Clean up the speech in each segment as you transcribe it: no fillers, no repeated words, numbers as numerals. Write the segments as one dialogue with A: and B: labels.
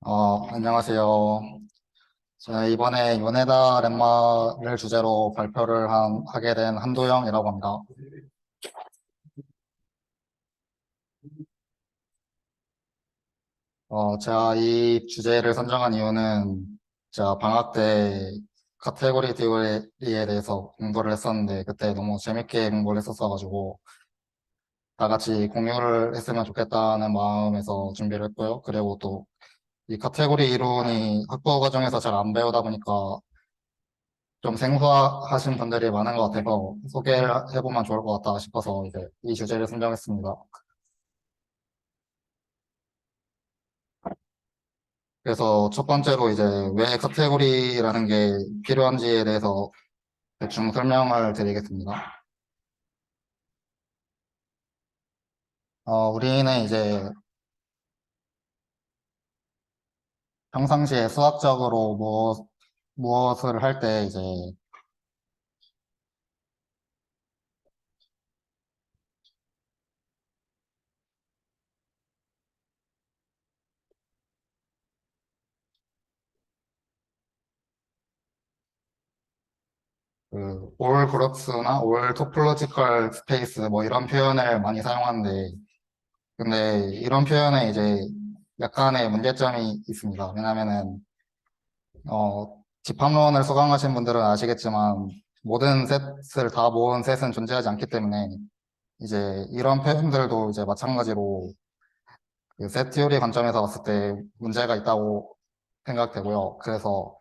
A: 안녕하세요. 제가 이번에 요네다 렘마를 주제로 발표를 하게 된 한도영이라고 합니다. 제가 이 주제를 선정한 이유는 제가 방학 때 카테고리 디오리에 대해서 공부를 했었는데 그때 너무 재밌게 공부를 했었어가지고 다 같이 공유를 했으면 좋겠다는 마음에서 준비를 했고요. 그리고 또 이 카테고리 이론이 학부 과정에서 잘 안 배우다 보니까 좀 생소하신 분들이 많은 것 같아서 소개를 해보면 좋을 것 같다 싶어서 이제 이 주제를 선정했습니다. 그래서 첫 번째로 이제 왜 카테고리라는 게 필요한지에 대해서 대충 설명을 드리겠습니다. 우리는 이제 평상시에 수학적으로 무엇을 할 때 이제 그 올 그룹스나 올 토폴로지컬 스페이스 뭐 이런 표현을 많이 사용하는데 근데 이런 표현에 이제 약간의 문제점이 있습니다. 왜냐면은 집합론을 수강하신 분들은 아시겠지만 모든 셋을 다 모은 셋은 존재하지 않기 때문에 이제 이런 표현들도 이제 마찬가지로 그셋 티오리 관점에서 봤을 때 문제가 있다고 생각되고요. 그래서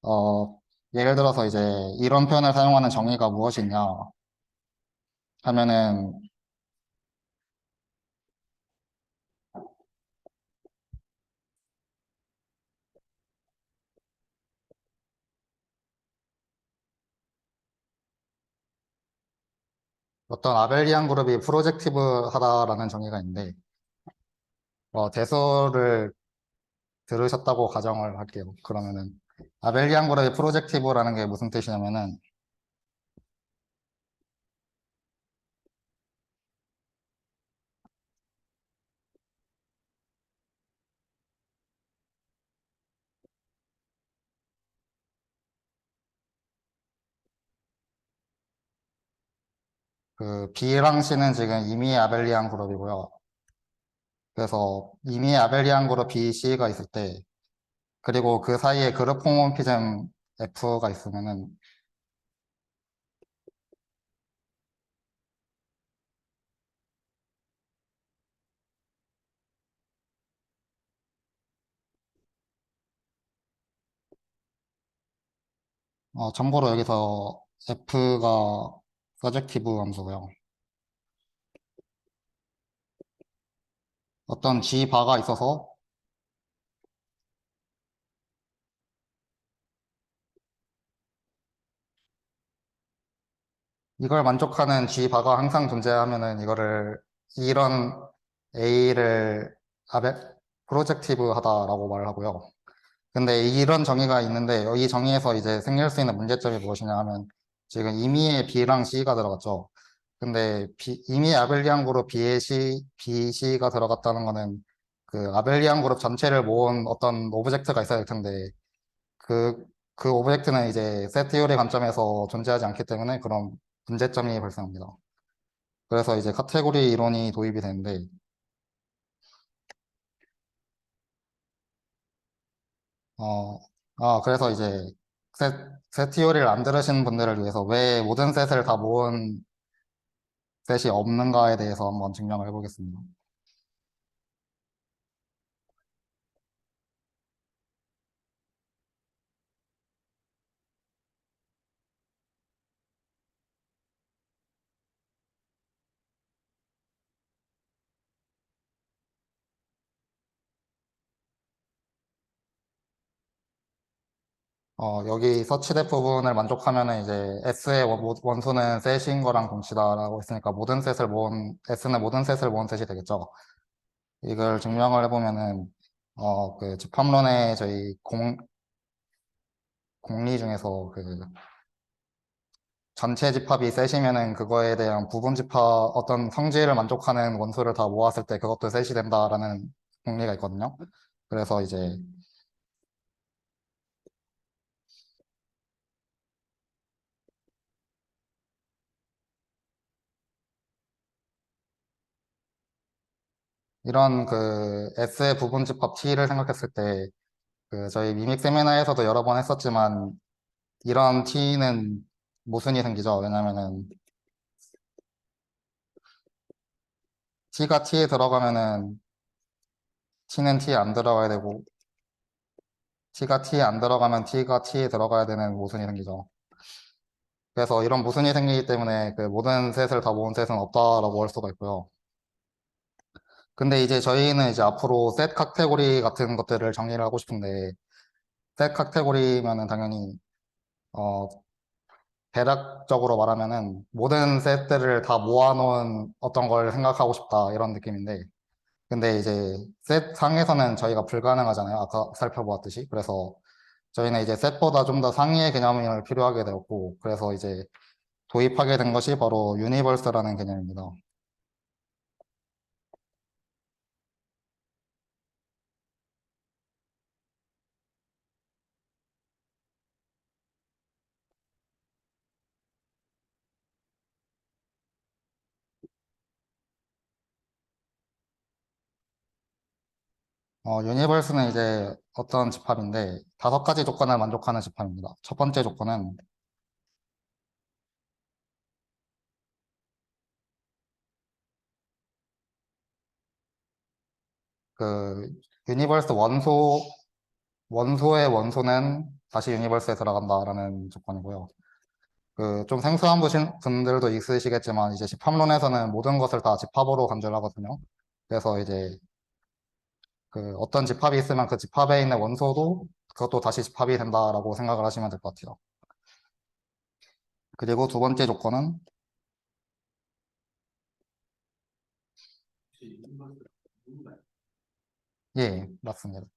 A: 어, 예를 들어서 이제 이런 표현을 사용하는 정의가 무엇이냐 하면은 어떤 아벨리안 그룹이 프로젝티브하다라는 정의가 있는데 대수를 들으셨다고 가정을 할게요. 그러면은 아벨리안 그룹이 프로젝티브라는 게 무슨 뜻이냐면은 그 B랑 C는 지금 이미 아벨리안 그룹이고요. 그래서 이미 아벨리안 그룹 B, C가 있을 때 그리고 그 사이에 그룹 홈모피즘 F가 있으면은 참고로 여기서 F가 서젝티브 함수고요. 어떤 G 바가 있어서 이걸 만족하는 G 바가 항상 존재하면은 이거를 이런 A를 아벨 프로젝티브 하다라고 말을 하고요. 근데 이런 정의가 있는데 이 정의에서 이제 생길 수 있는 문제점이 무엇이냐 하면 지금 임의에 B랑 C가 들어갔죠. 근데 임의 아벨리안 그룹 B, C가 들어갔다는 거는 그 아벨리안 그룹 전체를 모은 어떤 오브젝트가 있어야 될 텐데 그, 그 오브젝트는 이제 셋 티오리 관점에서 존재하지 않기 때문에 그런 문제점이 발생합니다. 그래서 이제 카테고리 이론이 도입이 되는데 어, 그래서 이제 셋, 셋 티오리를 안 들으신 분들을 위해서 왜 모든 셋을 다 모은 셋이 없는가에 대해서 한번 증명을 해보겠습니다. 여기 서치대 부분을 만족하면은 이제 S의 원소는 셋인 거랑 동시다라고 했으니까 S는 모든 셋을 모은 셋이 되겠죠. 이걸 증명을 해보면은, 그 집합론의 저희 공리 중에서 그 전체 집합이 셋이면은 그거에 대한 부분 집합 어떤 성질을 만족하는 원소를 다 모았을 때 그것도 셋이 된다라는 공리가 있거든요. 그래서 이제 이런 그 S의 부분집합 T를 생각했을 때 그 저희 미믹 세미나에서도 여러 번 했었지만 이런 T는 모순이 생기죠. 왜냐면은 T가 T에 들어가면은 T는 T에 안 들어가야 되고 T가 T에 안 들어가면 T가 T에 들어가야 되는 모순이 생기죠. 그래서 이런 모순이 생기기 때문에 그 모든 셋을 다 모은 셋은 없다라고 할 수가 있고요. 근데 이제 저희는 이제 앞으로 셋 카테고리 같은 것들을 정리를 하고 싶은데 셋 카테고리면은 당연히 어 대략적으로 말하면은 모든 셋들을 다 모아놓은 어떤 걸 생각하고 싶다 이런 느낌인데 근데 이제 셋 상에서는 저희가 불가능하잖아요. 아까 살펴보았듯이. 그래서 저희는 이제 셋보다 좀 더 상위의 개념을 필요하게 되었고 그래서 이제 도입하게 된 것이 바로 유니버스라는 개념입니다. 유니버스는 이제 어떤 집합인데 다섯 가지 조건을 만족하는 집합입니다. 첫 번째 조건은 그 유니버스 원소의 원소는 다시 유니버스에 들어간다라는 조건이고요. 그 좀 생소한 분들도 있으시겠지만 이제 집합론에서는 모든 것을 다 집합으로 간주를 하거든요. 그래서 이제 그 어떤 집합이 있으면 그 집합에 있는 원소도 그것도 다시 집합이 된다라고 생각을 하시면 될 것 같아요. 그리고 두 번째 조건은 예, 맞습니다.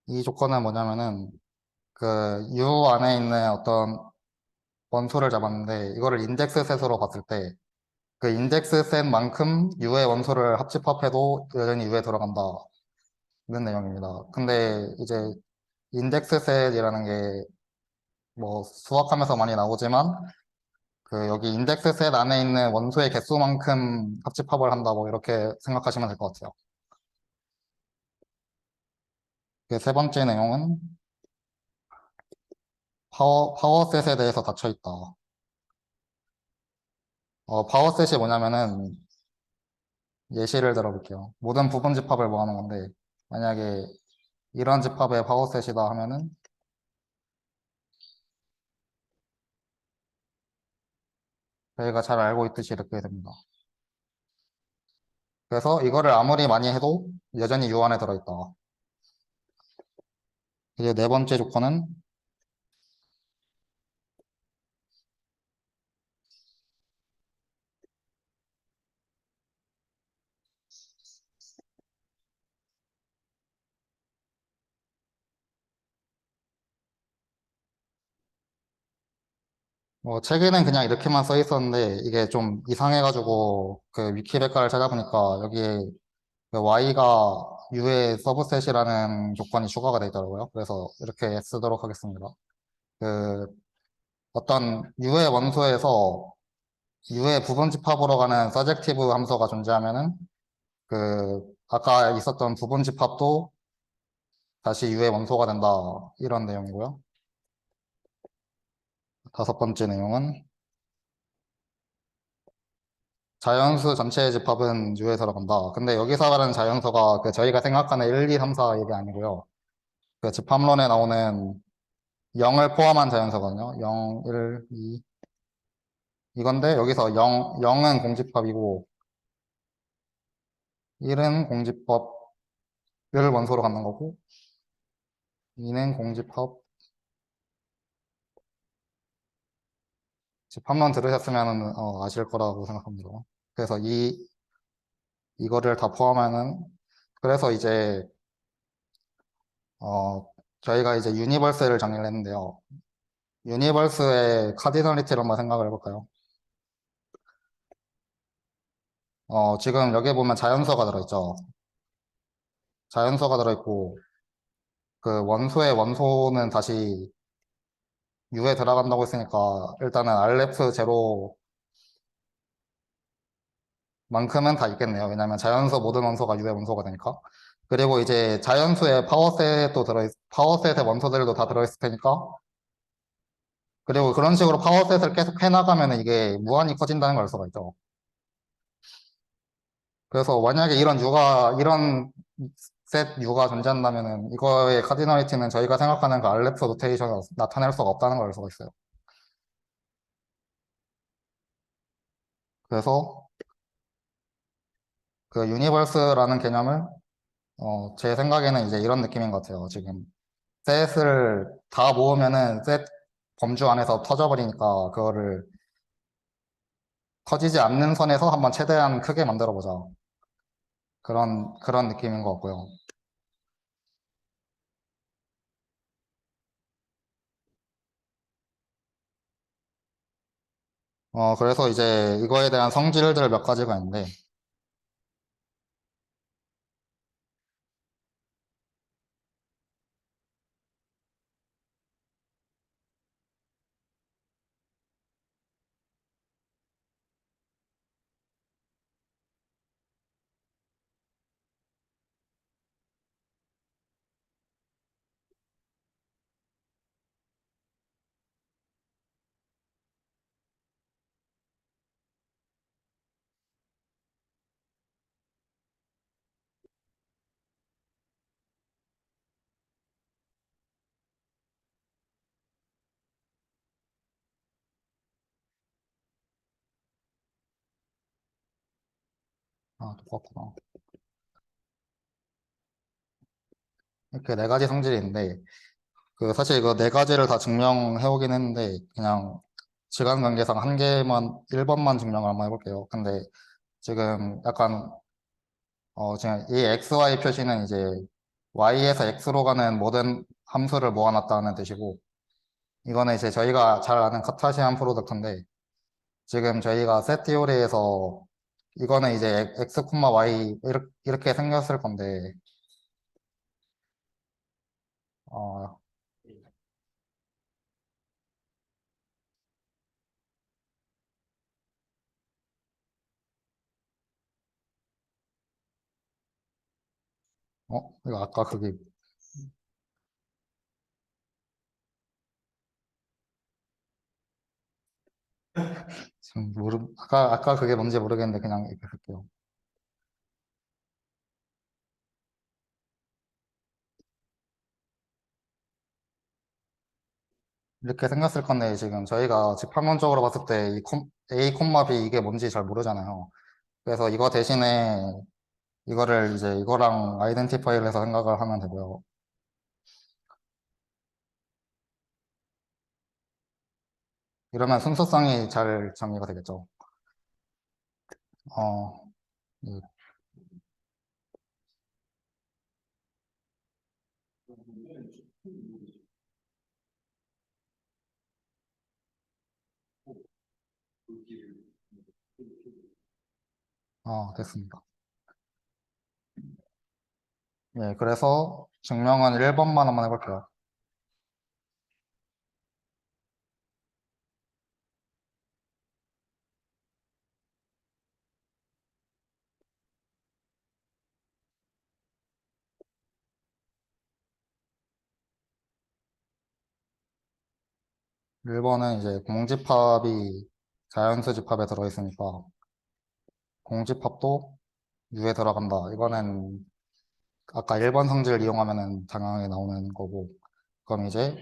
A: 이 조건은 뭐냐면은 그 U 안에 있는 어떤 원소를 잡았는데 이거를 인덱스 셋으로 봤을 때 그 인덱스 셋만큼 U의 원소를 합집합해도 여전히 U에 들어간다는 내용입니다. 근데 이제 인덱스 셋이라는 게 뭐 수학하면서 많이 나오지만 그 여기 인덱스 셋 안에 있는 원소의 개수만큼 합집합을 한다고 이렇게 생각하시면 될 것 같아요. 그 세 번째 내용은 파워셋에 대해서 닫혀 있다. 파워셋이 뭐냐면은 예시를 들어볼게요. 모든 부분 집합을 모아놓은 건데 만약에 이런 집합의 파워셋이다 하면은 저희가 잘 알고 있듯이 이렇게 됩니다. 그래서 이거를 아무리 많이 해도 여전히 U 안에 들어있다. 이제 네 번째 조건은 책에는 그냥 이렇게만 써 있었는데 이게 좀 이상해가지고 그 위키백과를 찾아보니까 여기에 그 Y가 U의 서브셋이라는 조건이 추가가 되어 있더라고요. 그래서 이렇게 쓰도록 하겠습니다. 그 어떤 U의 원소에서 U의 부분 집합으로 가는 서젝티브 함수가 존재하면은 그 아까 있었던 부분 집합도 다시 U의 원소가 된다 이런 내용이고요. 다섯 번째 내용은 자연수 전체의 집합은 U에 들어간다. 근데 여기서 말하는 자연수가 그 저희가 생각하는 1, 2, 3, 4 이게 아니고요. 그 집합론에 나오는 0을 포함한 자연수거든요. 0, 1, 2 이건데 여기서 0은 공집합이고 1은 공집합을 원소로 갖는 거고 2는 공집합 집합론 들으셨으면 아실 거라고 생각합니다. 그래서 이거를 다 포함하는 그래서 이제 어, 저희가 이제 유니버스를 정의를 했는데요. 유니버스의 카디널리티를 한번 생각을 해볼까요? 지금 여기 보면 자연수가 들어있죠. 자연수가 들어있고 그 원소의 원소는 다시 U에 들어간다고 했으니까 일단은 RF 제로만큼은 다 있겠네요. 왜냐면 자연수 모든 원소가 U의 원소가 되니까. 그리고 이제 자연수의 파워셋의 원소들도 다 들어있을 테니까. 그리고 그런 식으로 파워셋을 계속 해나가면 이게 무한히 커진다는 걸 알 수가 있죠. 그래서 만약에 이런 셋 U가 존재한다면은 이거의 카디널리티는 저희가 생각하는 그 알레프 노테이션을 나타낼 수가 없다는 걸 알 수가 있어요. 그래서 그 유니버스라는 개념을 제 생각에는 이제 이런 느낌인 것 같아요. 지금 셋을 다 모으면은 셋 범주 안에서 터져버리니까 그거를 터지지 않는 선에서 한번 최대한 크게 만들어 보자. 그런 느낌인 것 같고요. 그래서 이제 이거에 대한 성질들 몇 가지가 있는데, 똑같구나. 이렇게 네 가지 성질이 있는데, 그 사실 이거 네 가지를 다 증명해 오긴 했는데, 그냥 시간 관계상 한 개만, 1번만 증명을 한번 해볼게요. 근데 지금 약간, 지금 이 XY 표시는 이제 Y에서 X로 가는 모든 함수를 모아놨다는 뜻이고, 이거는 이제 저희가 잘 아는 카타시안 프로덕트인데, 지금 저희가 셋 티오리에서 이거는 이제 X, Y 이렇게 생겼을 건데, 어, 이거 아까 그게 아까 그게 뭔지 모르겠는데 그냥 이렇게 할게요. 이렇게 생겼을 건데 지금 저희가 직판론적으로 봤을 때 A, B 이게 뭔지 잘 모르잖아요. 그래서 이거 대신에 이거를 이제 이거랑 아이덴티파이를 해서 생각을 하면 되고요. 이러면 순서성이 잘 정리가 되겠죠. 어, 네. 됐습니다. 예, 그래서 증명은 1번만 한번 해볼게요. 1번은 이제 공집합이 자연수 집합에 들어있으니까 공집합도 U에 들어간다. 이거는 아까 1번 성질을 이용하면은 당연하게 나오는 거고, 그럼 이제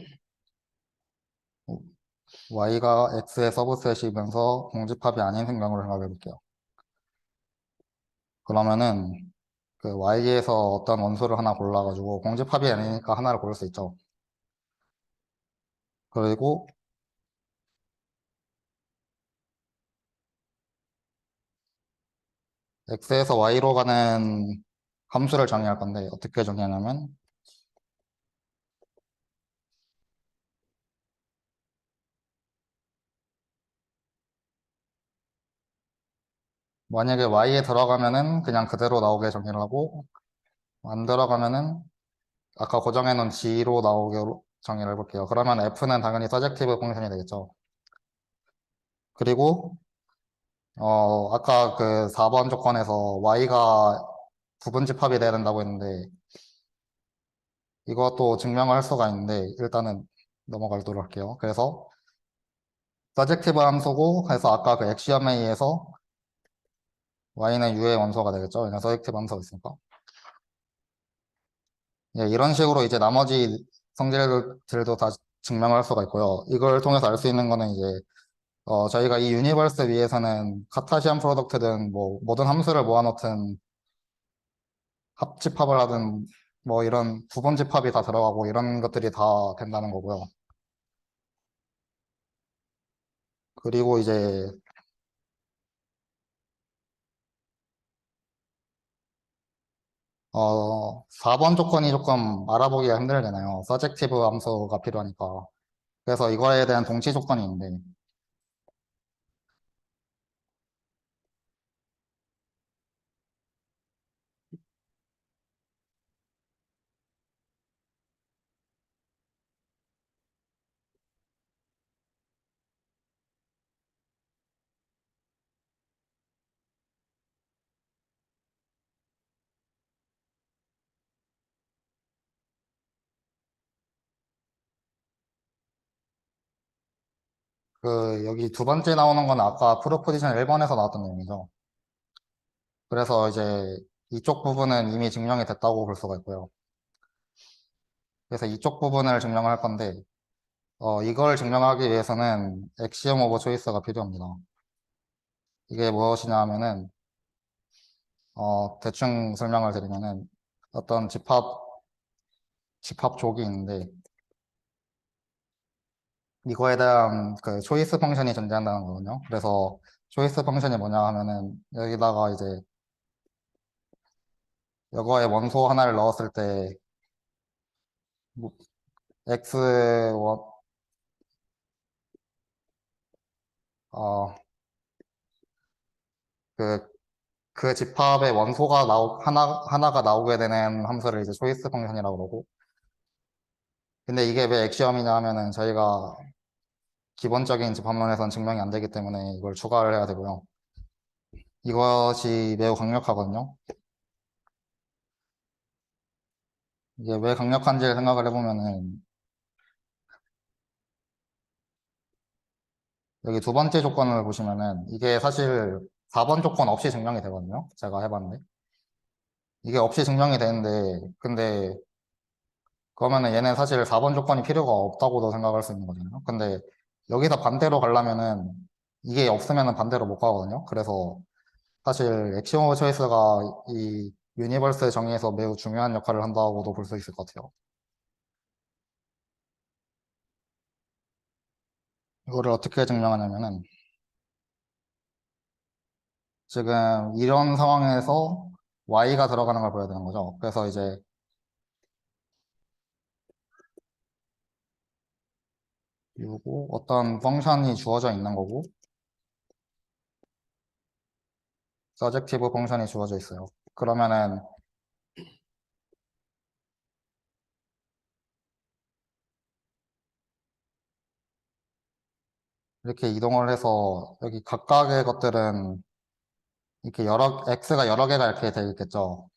A: Y가 X의 서브셋이면서 공집합이 아닌 생명을 생각해 볼게요. 그러면은 그 Y에서 어떤 원소를 하나 골라가지고 공집합이 아니니까 하나를 고를 수 있죠. 그리고 X에서 Y로 가는 함수를 정의할 건데 어떻게 정의하냐면 만약에 Y에 들어가면은 그냥 그대로 나오게 정의를 하고 안 들어가면은 아까 고정해놓은 G로 나오게 정의를 해볼게요. 그러면 F는 당연히 서젝티브 펑션이 되겠죠. 그리고 아까 그 4번 조건에서 Y가 부분집합이 돼야 된다고 했는데 이것도 증명을 할 수가 있는데 일단은 넘어가도록 할게요. 그래서 서젝티브 함수고 해서 아까 그 엑시엄에 의해서 Y는 U의 원소가 되겠죠. 왜냐면 서젝티브 함수가 있으니까. 예, 이런 식으로 이제 나머지 성질들도 다 증명을 할 수가 있고요. 이걸 통해서 알 수 있는 거는 이제 저희가 이 유니버스 위에서는 카타시안 프로덕트든 뭐 모든 함수를 모아놓든 합집합을 하든 뭐 이런 부분집합이 다 들어가고 이런 것들이 다 된다는 거고요. 그리고 이제 4번 조건이 조금 알아보기가 힘들잖아요. 서젝티브 함수가 필요하니까. 그래서 이거에 대한 동치 조건이 있는데 그 여기 두 번째 나오는 건 아까 프로포지션 1번에서 나왔던 내용이죠. 그래서 이제 이쪽 부분은 이미 증명이 됐다고 볼 수가 있고요. 그래서 이쪽 부분을 증명을 할 건데 이걸 증명하기 위해서는 엑시엄 오브 초이스가 필요합니다. 이게 무엇이냐 하면은 대충 설명을 드리면은 어떤 집합 족이 있는데 이거에 대한 그 초이스 펑션이 존재한다는 거거든요. 그래서 초이스 펑션이 뭐냐 하면은 여기다가 이제 이거에 원소 하나를 넣었을 때 뭐, x 원, 어, 그, 그 집합의 원소가 하나가 나오게 되는 함수를 이제 초이스 펑션이라고 그러고 근데 이게 왜 엑시엄이냐 하면은 저희가 기본적인 집합론에선 증명이 안 되기 때문에 이걸 추가를 해야 되고요. 이것이 매우 강력하거든요. 이게 왜 강력한지 생각을 해보면은 여기 두 번째 조건을 보시면은 이게 사실 4번 조건 없이 증명이 되거든요. 제가 해봤는데. 이게 없이 증명이 되는데 근데 그러면은 얘는 사실 4번 조건이 필요가 없다고도 생각할 수 있는 거잖아요. 근데 여기서 반대로 가려면은 이게 없으면은 반대로 못 가거든요. 그래서 사실 엑시움 오브 초이스가 이 유니버스 정의에서 매우 중요한 역할을 한다고도 볼 수 있을 것 같아요. 이거를 어떻게 증명하냐면은 지금 이런 상황에서 y가 들어가는 걸 보여야 되는 거죠. 그래서 이제 이거 어떤 펑션이 주어져 있는 거고 서젝티브 펑션이 주어져 있어요. 그러면은 이렇게 이동을 해서 여기 각각의 것들은 이렇게 x가 여러 개가 이렇게 돼 있겠죠.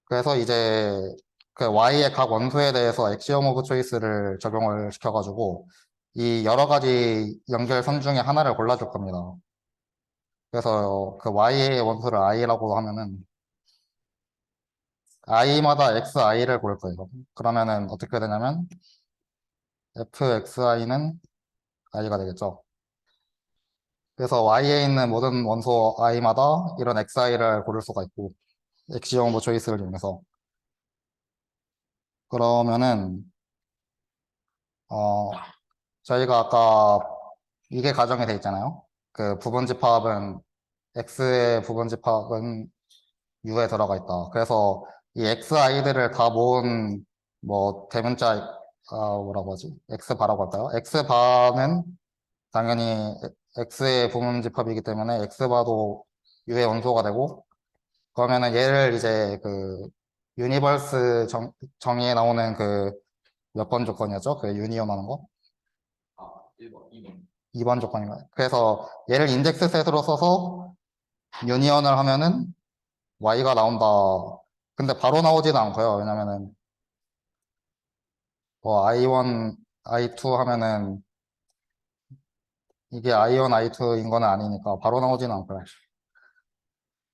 A: 그래서 이제 그 y의 각 원소에 대해서 엑시엄 오브 초이스를 적용을 시켜가지고 이 여러 가지 연결선 중에 하나를 골라줄 겁니다. 그래서 그 y의 원소를 i라고 하면은 i마다 xi를 고를 거예요. 그러면은 어떻게 되냐면 fxi는 i가 되겠죠. 그래서 y에 있는 모든 원소 i마다 이런 xi를 고를 수가 있고 엑시엄 오브 초이스를 이용해서 그러면은 어 저희가 아까 이게 가정이 돼 있잖아요. 그 부분집합은 x의 부분집합은 u에 들어가 있다. 그래서 이 xi들을 다 모은 뭐 대문자 뭐라고 하지? x바라고 할까요? x바는 당연히 x의 부분집합이기 때문에 x바도 u의 원소가 되고 그러면은 얘를 이제 그 유니버스 정의에 나오는 그 몇 번 조건이었죠? 그 유니온 하는 거? 2번 조건인가요? 그래서 얘를 인덱스 셋으로 써서 유니온을 하면은 y가 나온다. 근데 바로 나오지도 않고요. 왜냐면은 뭐 i1, i2 하면은 이게 i1, i2인 거는 아니니까 바로 나오지는 않고요.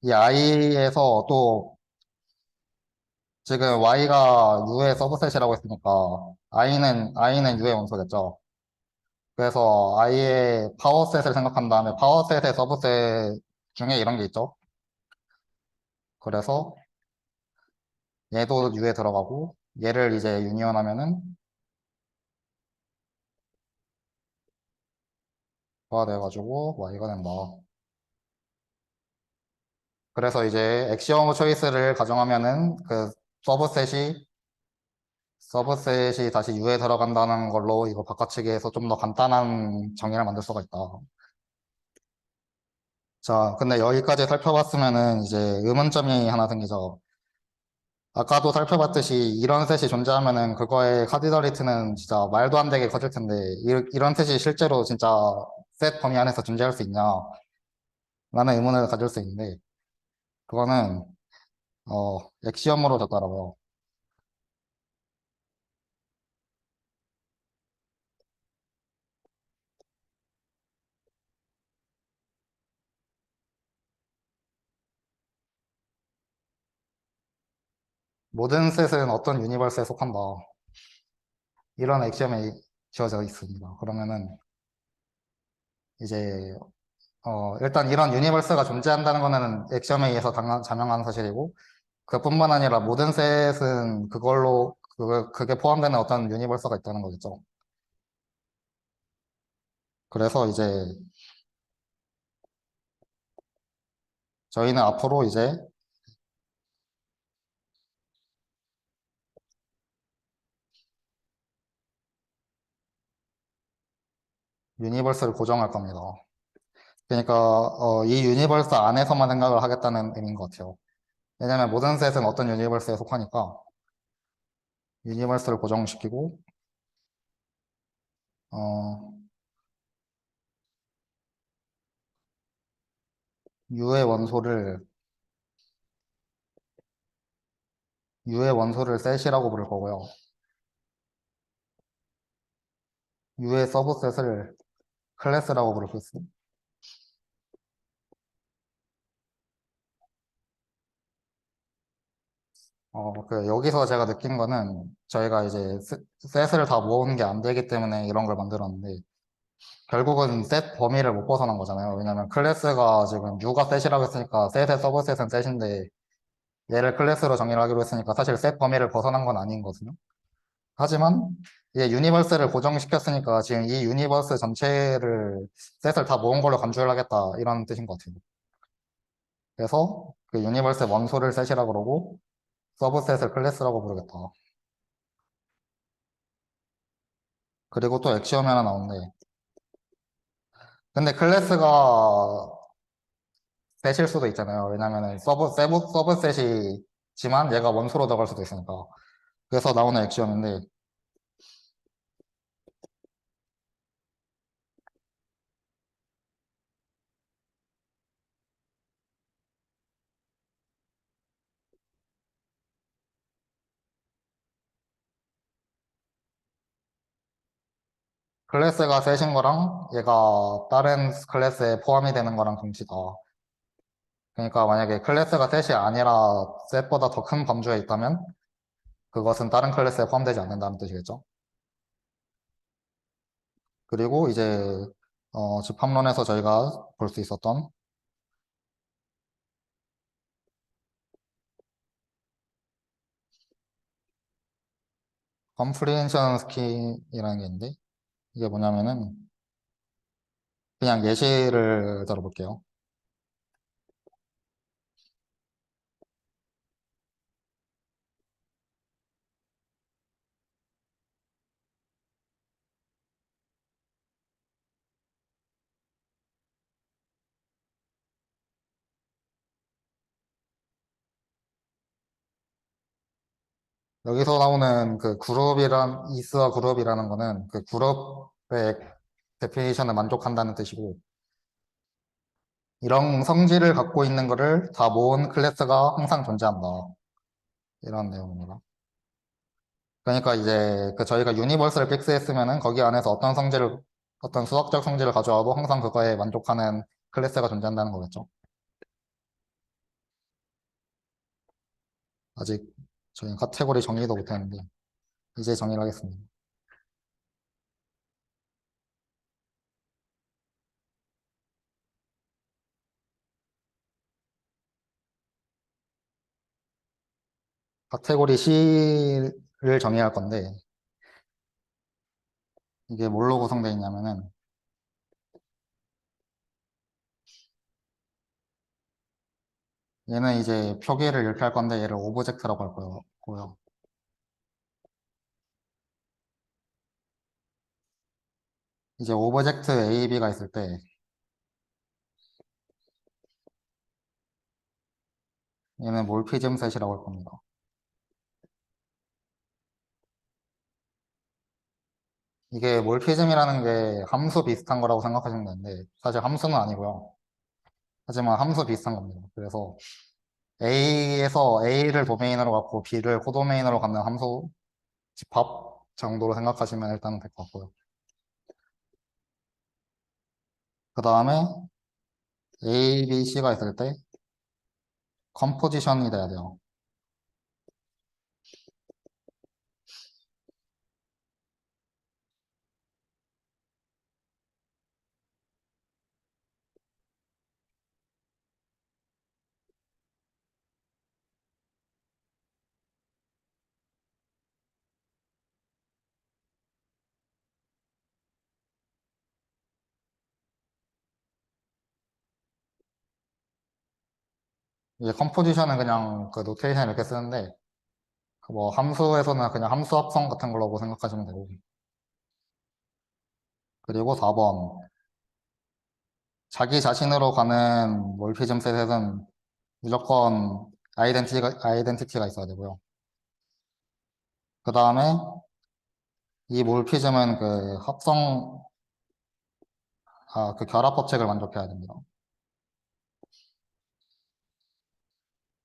A: 이 i에서 또 지금 y가 u의 서브셋이라고 했으니까 i는 u의 원소겠죠. 그래서 i의 파워셋을 생각한 다음에 파워셋의 서브셋 중에 이런 게 있죠. 그래서 얘도 u에 들어가고 얘를 이제 유니온하면은 가 돼가지고 y가 된다. 그래서 이제 액시오무 초이스를 가정하면은 그 서브셋이 다시 u에 들어간다는 걸로 이거 바꿔치기해서 좀 더 간단한 정의를 만들 수가 있다. 자, 근데 여기까지 살펴봤으면은 이제 의문점이 하나 생기죠. 아까도 살펴봤듯이 이런 셋이 존재하면은 그거의 카디널리티는 진짜 말도 안 되게 커질 텐데 이런 셋이 실제로 진짜 셋 범위 안에서 존재할 수 있냐? 라는 의문을 가질 수 있는데 그거는 액시엄으로 졌더라고요. 모든 셋은 어떤 유니버스에 속한다. 이런 액시엄이 지어져 있습니다. 그러면은 이제 일단 이런 유니버스가 존재한다는 거는 액시엄에 의해서 자명한 사실이고 그뿐만 아니라 모든 셋은 그게 포함되는 어떤 유니버스가 있다는 거겠죠. 그래서 이제 저희는 앞으로 이제 유니버스를 고정할 겁니다. 그러니까 이 유니버스 안에서만 생각을 하겠다는 의미인 것 같아요. 왜냐면 모든 셋은 어떤 유니버스에 속하니까 유니버스를 고정시키고 어, U의 원소를 셋이라고 부를 거고요. U의 서브셋을 클래스라고 부를 수 있어요. 여기서 제가 느낀 거는 저희가 이제 셋을 다 모으는 게 안 되기 때문에 이런 걸 만들었는데 결국은 셋 범위를 못 벗어난 거잖아요. 왜냐면 클래스가 지금 U가 셋이라고 했으니까 셋의 서브셋은 셋인데 얘를 클래스로 정의를 하기로 했으니까 사실 셋 범위를 벗어난 건 아닌거든요. 하지만 이제 유니버스를 고정시켰으니까 지금 이 유니버스 전체를 셋을 다 모은 걸로 간주를 하겠다 이런 뜻인 것 같아요. 그래서 그 유니버스 원소를 셋이라 그러고 서브셋을 클래스라고 부르겠다. 그리고 또 액시om이 하나 나오는데 근데 클래스가 셋일 수도 있잖아요. 왜냐면은 서브셋이지만 얘가 원소로 들어갈 수도 있으니까. 그래서 나오는 액시om인데 클래스가 셋인 거랑 얘가 다른 클래스에 포함이 되는 거랑 동시다. 그러니까 만약에 클래스가 셋이 아니라 셋보다 더 큰 범주에 있다면 그것은 다른 클래스에 포함되지 않는다는 뜻이겠죠. 그리고 이제 집합론에서 저희가 볼 수 있었던 컴프리헨션 스킨이라는 게 있는데 이게 뭐냐면은 그냥 예시를 들어볼게요. 여기서 나오는 그 이스와 그룹이라는 거는 그 그룹의 데피니션을 만족한다는 뜻이고, 이런 성질을 갖고 있는 거를 다 모은 클래스가 항상 존재한다. 이런 내용입니다. 그러니까 이제 그 저희가 유니버스를 픽스했으면은 거기 안에서 어떤 수학적 성질을 가져와도 항상 그거에 만족하는 클래스가 존재한다는 거겠죠. 아직 저희 카테고리 정의도 못했는데, 이제 정의를 하겠습니다. 카테고리 C를 정의할 건데, 이게 뭘로 구성되어 있냐면은, 얘는 이제 표기를 이렇게 할 건데, 얘를 오브젝트라고 할 거고요. 이제 오브젝트 A, B가 있을 때, 얘는 몰피즘 셋이라고 할 겁니다. 이게 몰피즘이라는 게 함수 비슷한 거라고 생각하시면 되는데, 사실 함수는 아니고요. 하지만 함수 비슷한 겁니다. 그래서 A에서 A를 도메인으로 갖고 B를 코도메인으로 갖는 함수 집합 정도로 생각하시면 일단 될 것 같고요. 그 다음에 A, B, C가 있을 때 컴포지션이 돼야 돼요. 이게 컴포지션은 그냥 그 노테이션 이렇게 쓰는데 그 뭐 함수에서는 그냥 함수 합성 같은 걸로 생각하시면 되고. 그리고 4번 자기 자신으로 가는 몰피즘 셋에는 무조건 아이덴티티가 있어야 되고요. 그 다음에 이 몰피즘은 그 결합 법칙을 만족해야 됩니다.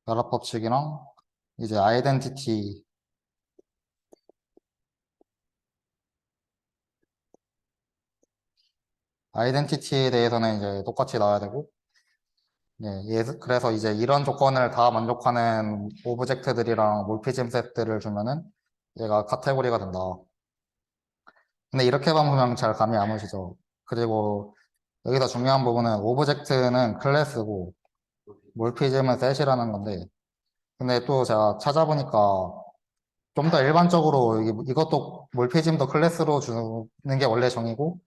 A: 결합 법칙이랑 이제 아이덴티티에 대해서는 이제 똑같이 나와야 되고, 그래서 이제 이런 조건을 다 만족하는 오브젝트들이랑 몰피즘 셋들을 주면은 얘가 카테고리가 된다. 근데 이렇게만 보면 잘 감이 안 오시죠? 그리고 여기서 중요한 부분은 오브젝트는 클래스고 몰피즘은 셋이라는 건데, 근데 또 제가 찾아보니까 좀 더 일반적으로 이것도 몰피즘도 클래스로 주는 게 원래 정의고,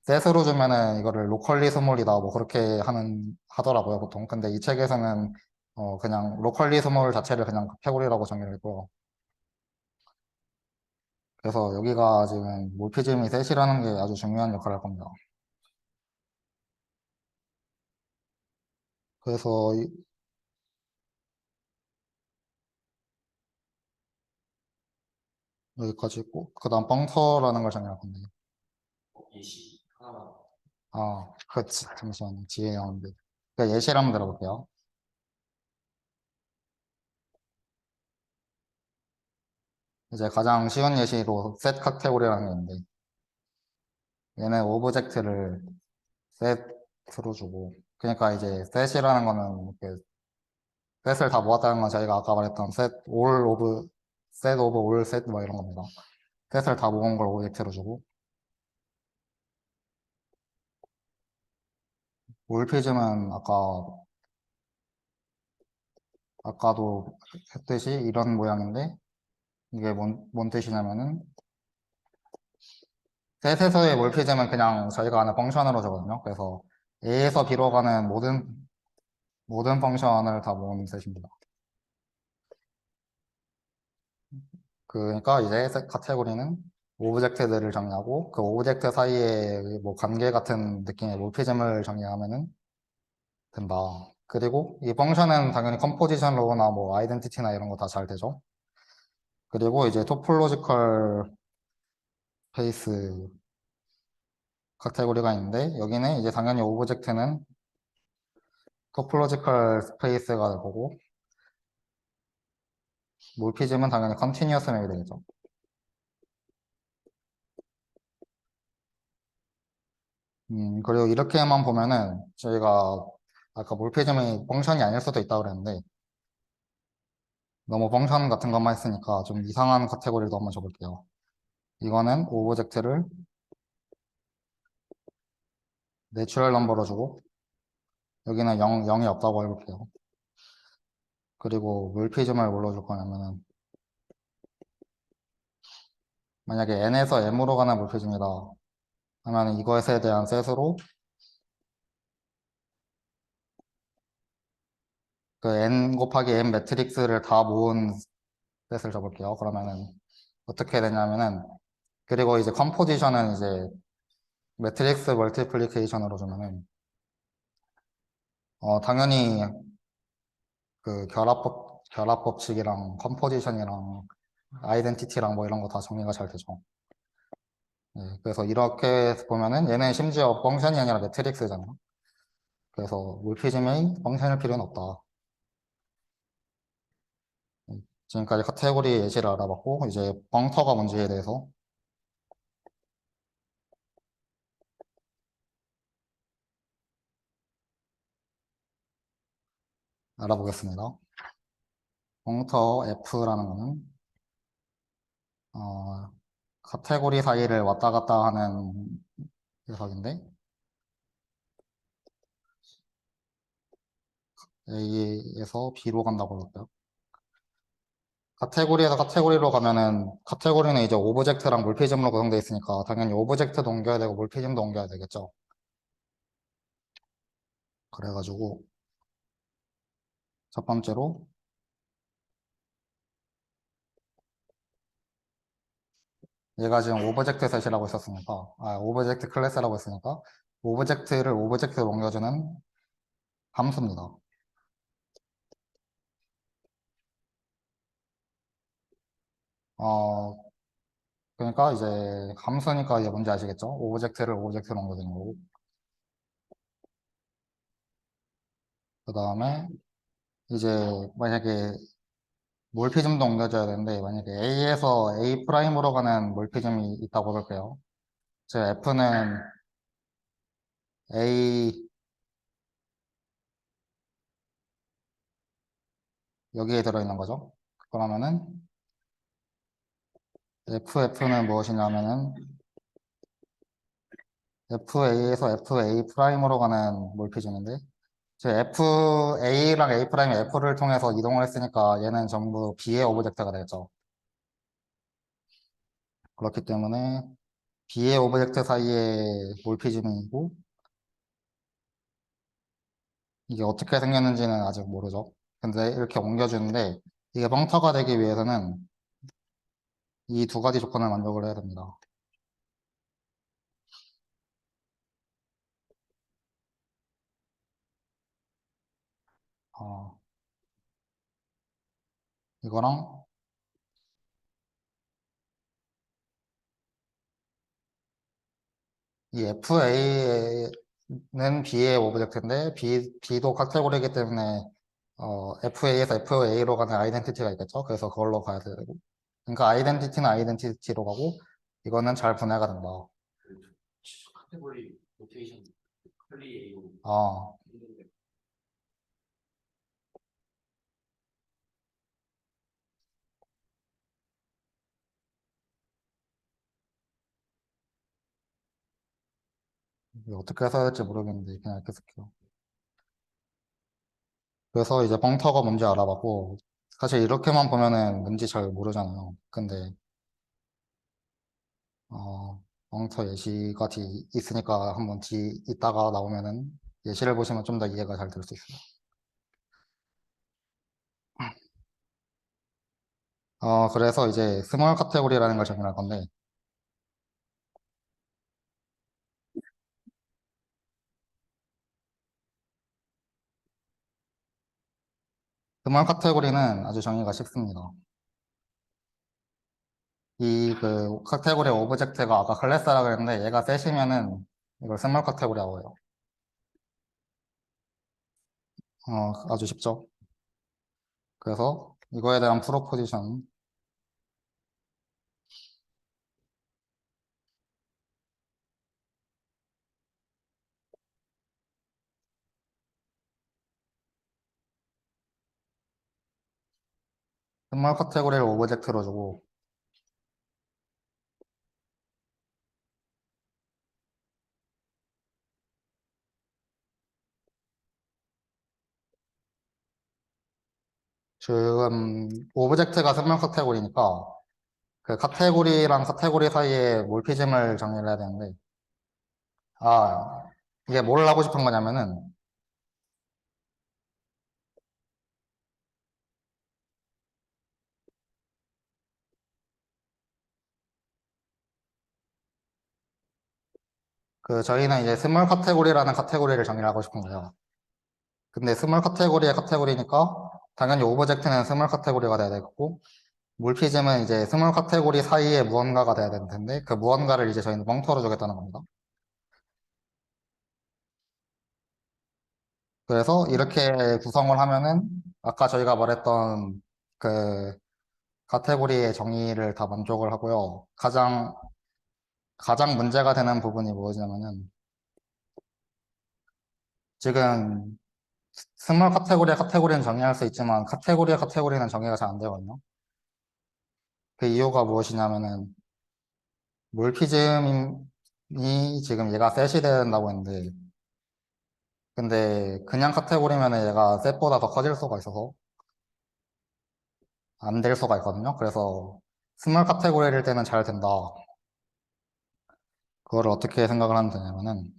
A: 셋으로 주면은 이거를 로컬리 스몰이다 뭐 그렇게 하더라고요 보통. 근데 이 책에서는 그냥 로컬리 스몰 자체를 그냥 카테고리라고 정의를 했고요. 그래서 여기가 지금 몰피즘이 셋이라는 게 아주 중요한 역할을 할 겁니다. 그래서 여기까지 있고 그다음 펑터라는 걸 정의할 건데. 예시 하나만. 잠시만요. 뒤에 나오는데. 그러니까 예시를 한번 들어볼게요. 이제 가장 쉬운 예시로 셋 카테고리라는 게 있는데 얘는 오브젝트를 셋으로 주고, 그러니까 이제 셋이라는 거는 이렇게 셋을 다 모았다는 건 저희가 아까 말했던 셋 오브 올 셋 뭐 이런 겁니다. 셋을 다 모은 걸 오브젝트로 주고, 올피즘은 아까도 했듯이 이런 모양인데, 이게 뭔 뜻이냐면은 셋에서의 몰피즘은 그냥 저희가 아는 펑션으로 주거든요. 그래서 A에서 B로 가는 모든 펑션을 다 모은 셋입니다. 그러니까 이제 셋 카테고리는 오브젝트들을 정의하고 그 오브젝트 사이에 뭐 관계 같은 느낌의 몰피즘을 정의하면은 된다. 그리고 이 펑션은 당연히 컴포지션 로우나 뭐 아이덴티티나 이런 거 다 잘 되죠. 그리고 이제 토폴로지컬 스페이스 카테고리가 있는데 여기는 이제 당연히 오브젝트는 토폴로지컬 스페이스가 되고 몰피즘은 당연히 컨티뉴어스 맵이 되겠죠. 그리고 이렇게만 보면은 저희가 아까 몰피즘이 펑션이 아닐 수도 있다고 그랬는데 너무 펑션 같은 것만 했으니까 좀 이상한 카테고리도 한번 줘볼게요. 이거는 오브젝트를 내추럴 넘버로 주고 여기는 0이 없다고 해볼게요. 그리고 몰피즘을 뭘로 줄 거냐면은 만약에 n에서 m으로 가는 몰피즘이다 하면 이것에 대한 셋으로 그 n 곱하기 n 매트릭스를 다 모은 셋을 줘볼게요. 그러면은 어떻게 되냐면은 그리고 이제 컴포지션은 이제 매트릭스 멀티플리케이션으로 주면은 당연히 그 결합 법칙이랑 컴포지션이랑 아이덴티티랑 뭐 이런 거 다 정리가 잘 되죠. 네, 그래서 이렇게 보면은 얘는 심지어 펑션이 아니라 매트릭스잖아요. 그래서 몰피즘에 펑션일 필요는 없다. 지금까지 카테고리 예시를 알아봤고 이제 벙터가 뭔지에 대해서 알아보겠습니다. 벙터 F라는 거는 어, 카테고리 사이를 왔다 갔다 하는 녀석인데 A에서 B로 간다고 그럴까요? 카테고리에서 카테고리로 가면은 카테고리는 이제 오브젝트랑 몰피즘으로 구성되어 있으니까 당연히 오브젝트도 옮겨야 되고 몰피즘도 옮겨야 되겠죠. 그래가지고 첫 번째로 얘가 지금 오브젝트 셋이라고 했었으니까 오브젝트 클래스라고 했으니까 오브젝트를 오브젝트로 옮겨주는 함수입니다. 어, 그러니까 이제 함수니까 이제 뭔지 아시겠죠? 오브젝트를 오브젝트로 옮겨주는 거고 그 다음에 이제 만약에 몰피즘도 옮겨줘야 되는데 만약에 A에서 A 프라임으로 가는 몰피즘이 있다고 볼게요. 제 F는 A 여기에 들어있는 거죠. 그러면은 FF는 무엇이냐면은 FA에서 FA 프라임으로 가는 몰피즘인데 제 FA랑 A 프라임이 F를 통해서 이동을 했으니까 얘는 전부 B의 오브젝트가 되겠죠. 그렇기 때문에 B의 오브젝트 사이에 몰피즘이고 이게 어떻게 생겼는지는 아직 모르죠. 근데 이렇게 옮겨주는데 이게 벙터가 되기 위해서는 이 두 가지 조건을 만족을 해야 됩니다. 어, 이거랑 이 FA는 B의 오브젝트인데 B도 카테고리이기 때문에 FA에서 FA로 가는 아이덴티티가 있겠죠. 그래서 그걸로 가야 되고 그러니까 아이덴티티는 아이덴티티로 가고 이거는 잘 분해가 된다.
B: 카테고리 로테이션 클리 A로
A: 어,
B: 했는데
A: 이거 어떻게 써야 될지 모르겠는데 그냥 이렇게 쓸게요. 그래서 이제 벙터가 뭔지 알아봤고 사실 이렇게만 보면은 뭔지 잘 모르잖아요. 근데 벙터 예시가 있으니까 한번 이따가 나오면은 예시를 보시면 좀 더 이해가 잘 될 수 있어요. 그래서 이제 스몰 카테고리라는 걸 적용할 건데 스몰 카테고리는 아주 정의가 쉽습니다. 이 그 카테고리 오브젝트가 아까 클래스라 그랬는데 얘가 셋이면은 이걸 스몰 카테고리라고 해요. 아주 쉽죠. 그래서 이거에 대한 프로포지션 스몰 카테고리를 오브젝트로 주고 지금 오브젝트가 스몰 카테고리니까 그 카테고리랑 카테고리 사이에 몰피즘을 정의를 해야 되는데 이게 뭘 하고 싶은 거냐면은 그 저희는 이제 스몰 카테고리라는 카테고리를 정의를 하고 싶은 거예요. 근데 스몰 카테고리의 카테고리니까 당연히 오브젝트는 스몰 카테고리가 돼야 되겠고 몰피즘은 이제 스몰 카테고리 사이에 무언가가 돼야 되는 텐데 그 무언가를 이제 저희는 벙터로 주겠다는 겁니다. 그래서 이렇게 구성을 하면은 아까 저희가 말했던 그 카테고리의 정의를 다 만족을 하고요. 가장 문제가 되는 부분이 뭐냐면은 지금 스몰 카테고리의 카테고리는 정의할 수 있지만 카테고리의 카테고리는 정의가 잘 안 되거든요. 그 이유가 무엇이냐면은 몰피즘이 지금 얘가 셋이 된다고 했는데 근데 그냥 카테고리면은 얘가 셋보다 더 커질 수가 있어서 안 될 수가 있거든요. 그래서 스몰 카테고리일 때는 잘 된다. 그거를 어떻게 생각을 하면 되냐면은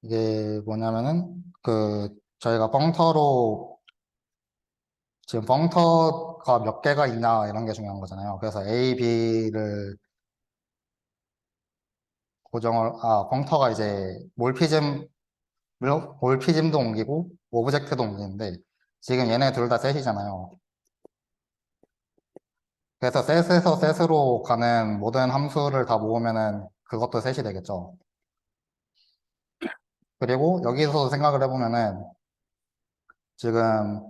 A: 이게 뭐냐면은 그 저희가 펑터로 지금 펑터가 몇 개가 있냐 이런 게 중요한 거잖아요. 그래서 A, B를 펑터가 이제 몰피즘도 옮기고 오브젝트도 옮기는데 지금 얘네 둘 다 셋이잖아요. 그래서 셋에서 셋으로 가는 모든 함수를 다 모으면은 그것도 셋이 되겠죠. 그리고 여기서 생각을 해보면은 지금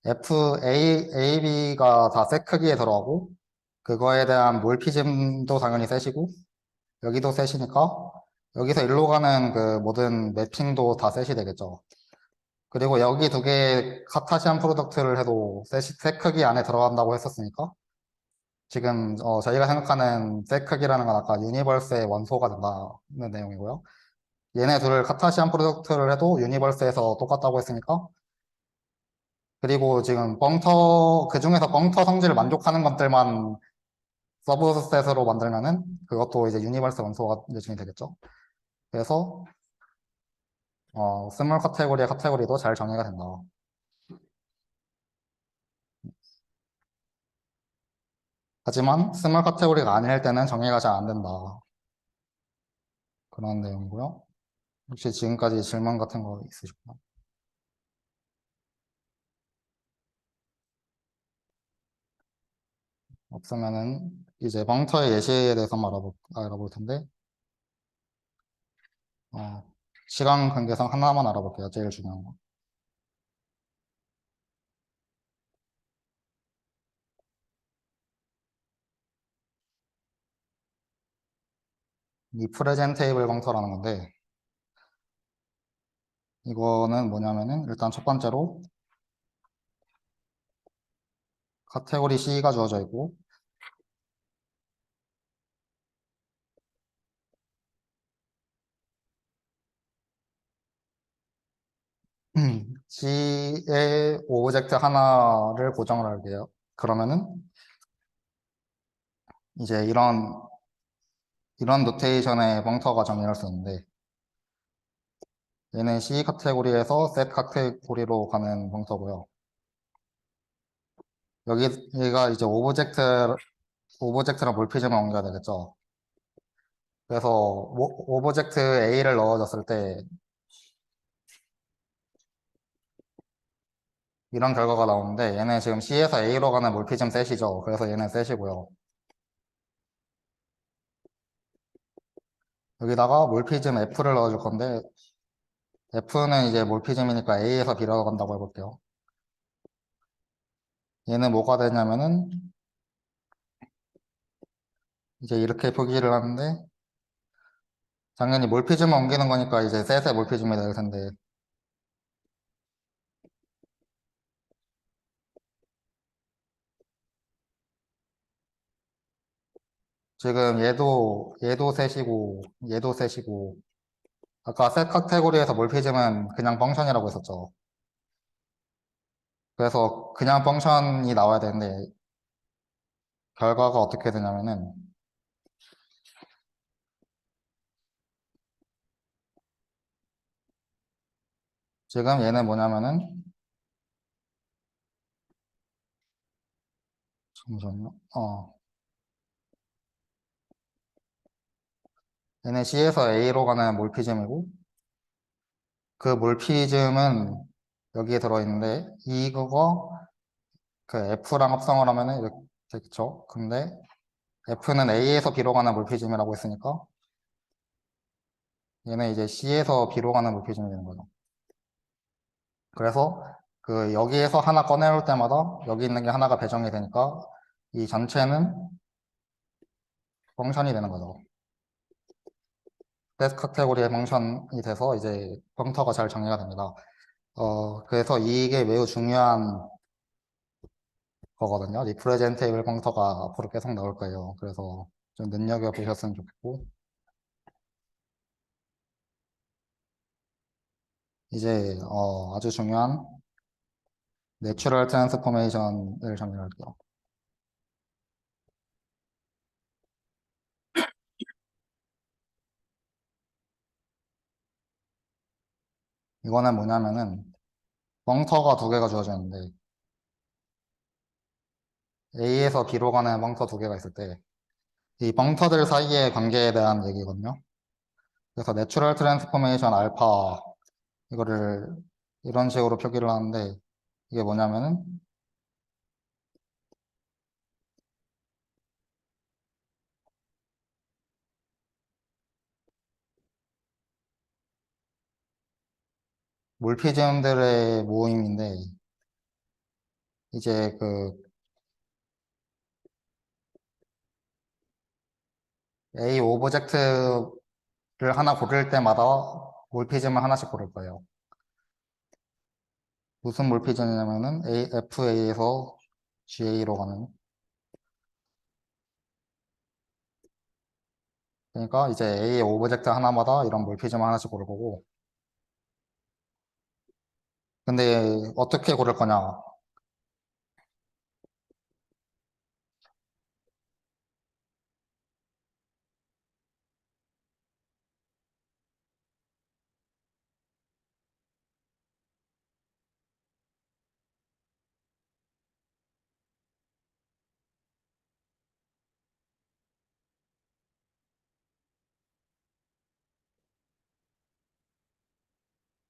A: B가 다 셋 크기에 들어가고 그거에 대한 몰피즘도 당연히 셋이고 여기도 셋이니까 여기서 일로 가는 그 모든 매핑도 다 셋이 되겠죠. 그리고 여기 두 개의 카타시안 프로덕트를 해도 셋 크기 안에 들어간다고 했었으니까 지금 저희가 생각하는 셋 크기라는 건 아까 유니버스의 원소가 된다는 내용이고요. 얘네 둘을 카타시안 프로덕트를 해도 유니버스에서 똑같다고 했으니까 그리고 지금 그 중에서 벙터 성질을 만족하는 것들만 서브셋으로 만들면은 그것도 이제 유니버스 원소가 예정이 되겠죠. 그래서 스몰 카테고리의 카테고리도 잘 정의가 된다. 하지만 스몰 카테고리가 아닐 때는 정의가 잘 안 된다. 그런 내용이고요. 혹시 지금까지 질문 같은 거 있으실까요? 없으면은 이제 벙터의 예시에 대해서 알아볼 텐데 어, 시간 관계상 하나만 알아볼게요. 제일 중요한 거. 이 프레젠 테이블 벙터라는 건데 이거는 뭐냐면은 일단 첫 번째로 카테고리 C가 주어져 있고 C의 오브젝트 하나를 고정을 할게요. 그러면은 이제 이런 노테이션의 벙터가 정의할 수 있는데 얘는 C 카테고리에서 Z 카테고리로 가는 펑터고요. 여기 얘가 이제 오브젝트랑 몰피즘을 옮겨야 되겠죠. 그래서 오브젝트 A를 넣어줬을 때 이런 결과가 나오는데 얘는 지금 C에서 A로 가는 몰피즘 셋이죠. 그래서 얘는 셋이고요. 여기다가 몰피즘 F를 넣어줄 건데 F는 이제 몰피즘이니까 A에서 B로 간다고 해볼게요. 얘는 뭐가 되냐면은 이제 이렇게 표기를 하는데 당연히 몰피즘을 옮기는 거니까 이제 셋의 몰피즘이 될 텐데 지금 얘도 셋이고 얘도 셋이고 아까 셋 카테고리에서 몰피즘은 그냥 펑션이라고 했었죠. 그래서 그냥 펑션이 나와야 되는데 결과가 어떻게 되냐면은 지금 얘는 뭐냐면은 잠시만요. 얘는 C에서 A로 가는 몰피즘이고 그 몰피즘은 여기에 들어있는데 이거 그 F랑 합성을 하면은 이렇게 되겠죠. 근데 F는 A에서 B로 가는 몰피즘이라고 했으니까 얘는 이제 C에서 B로 가는 몰피즘이 되는 거죠. 그래서 그 여기에서 하나 꺼내올 때마다 여기 있는 게 하나가 배정이 되니까 이 전체는 펑션이 되는 거죠. 셋 카테고리의 펑션이 돼서 이제 펑터가 잘 정리가 됩니다. 그래서 이게 매우 중요한 거거든요. 리프레젠테이블 펑터가 앞으로 계속 나올 거예요. 그래서 좀 눈여겨보셨으면 좋겠고 이제 아주 중요한 내추럴 트랜스포메이션을 정리할게요. 이거는 뭐냐면은 펑터가 두 개가 주어져 있는데 A에서 B로 가는 펑터 두 개가 있을 때 이 펑터들 사이의 관계에 대한 얘기거든요. 그래서 내추럴 트랜스포메이션 알파 이거를 이런 식으로 표기를 하는데 이게 뭐냐면은 몰피즘들의 모임인데 이제 그 A 오브젝트를 하나 고를 때마다 몰피즘을 하나씩 고를 거예요. 무슨 몰피즘이냐면은 FA에서 GA로 가는 그러니까 이제 A 오브젝트 하나마다 이런 몰피즘을 하나씩 고를 거고 근데 어떻게 고를 거냐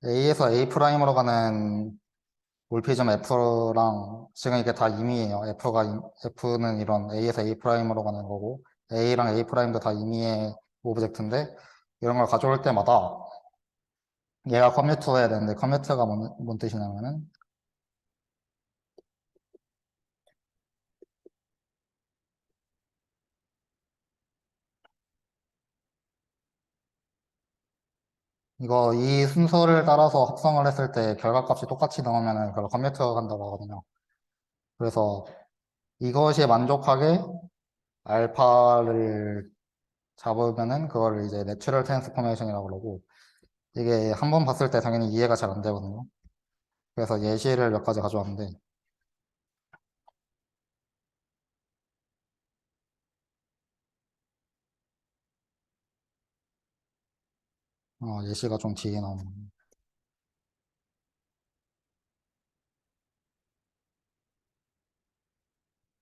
A: A에서 A 프라임으로 가는 몰피즘 F랑 지금 이게 다 임의예요. F는 이런 A에서 A 프라임으로 가는 거고 A랑 A 프라임도 다 임의의 오브젝트인데 이런 걸 가져올 때마다 얘가 커뮤트해야 되는데 커뮤트가 뭔 뜻이냐면은 이거 이 순서를 따라서 합성을 했을 때 결과값이 똑같이 나오면은 그걸 커뮤트가 간다고 하거든요. 그래서 이것이 만족하게 알파를 잡으면은 그걸 이제 내추럴 트랜스포메이션이라고 그러고 이게 한 번 봤을 때 당연히 이해가 잘 안 되거든요. 그래서 예시를 몇 가지 가져왔는데 예시가 좀 뒤에 나오는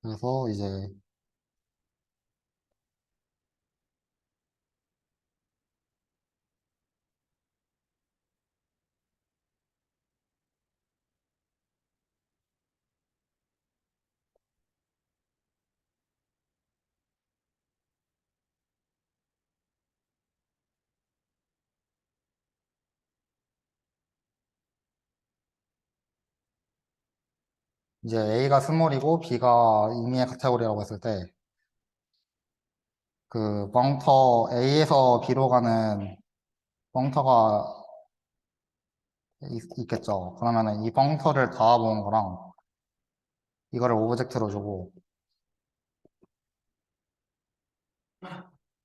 A: 그래서 이제 A가 스몰이고 B가 임의의 카테고리라고 했을 때 그 벙터 A에서 B로 가는 벙터가 있겠죠. 그러면은 이 벙터를 다 모은 거랑 이거를 오브젝트로 주고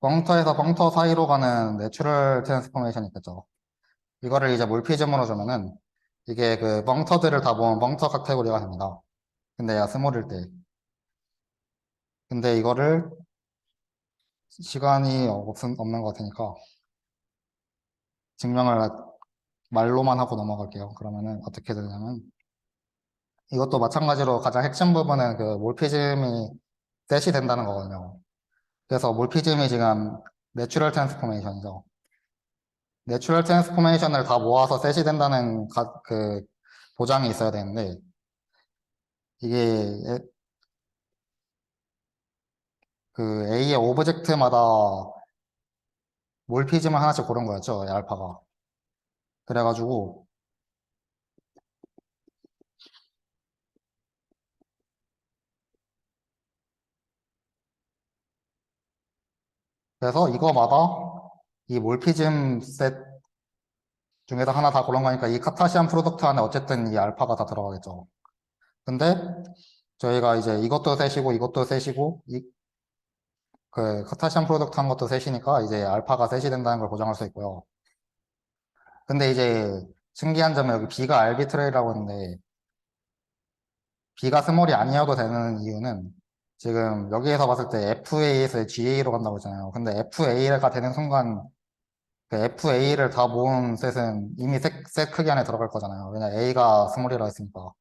A: 벙터에서 벙터 사이로 가는 내추럴 트랜스포메이션이 있겠죠. 이거를 이제 몰피즘으로 주면은 이게 그 벙터들을 다 모은 벙터 카테고리가 됩니다. 근데 얘가 스몰일 때. 근데 이거를 시간이 없는 것 같으니까 증명을 말로만 하고 넘어갈게요. 그러면은 어떻게 되냐면 이것도 마찬가지로 가장 핵심 부분은 그 몰피즘이 셋이 된다는 거거든요. 그래서 몰피즘이 지금 내추럴 트랜스포메이션이죠. 내추럴 트랜스포메이션을 다 모아서 셋이 된다는 그 보장이 있어야 되는데 이게 그 A의 오브젝트마다 몰피즘을 하나씩 고른 거였죠, 이 알파가. 그래가지고 그래서 이거마다 이 몰피즘 셋 중에서 하나 다 고른 거니까 이 카타시안 프로덕트 안에 어쨌든 이 알파가 다 들어가겠죠. 근데 저희가 이제 이것도 셋이고 이것도 셋이고 그 카타시안 프로덕트 한 것도 셋이니까 이제 알파가 셋이 된다는 걸 보장할 수 있고요. 근데 이제 신기한 점은 여기 B가 알비트레이라고 했는데 B가 스몰이 아니어도 되는 이유는 지금 여기에서 봤을 때 FA에서 GA로 간다고 했잖아요. 근데 FA가 되는 순간 그 FA를 다 모은 셋은 이미 셋 크기 안에 들어갈 거잖아요. 왜냐 A가 스몰이라 했으니까.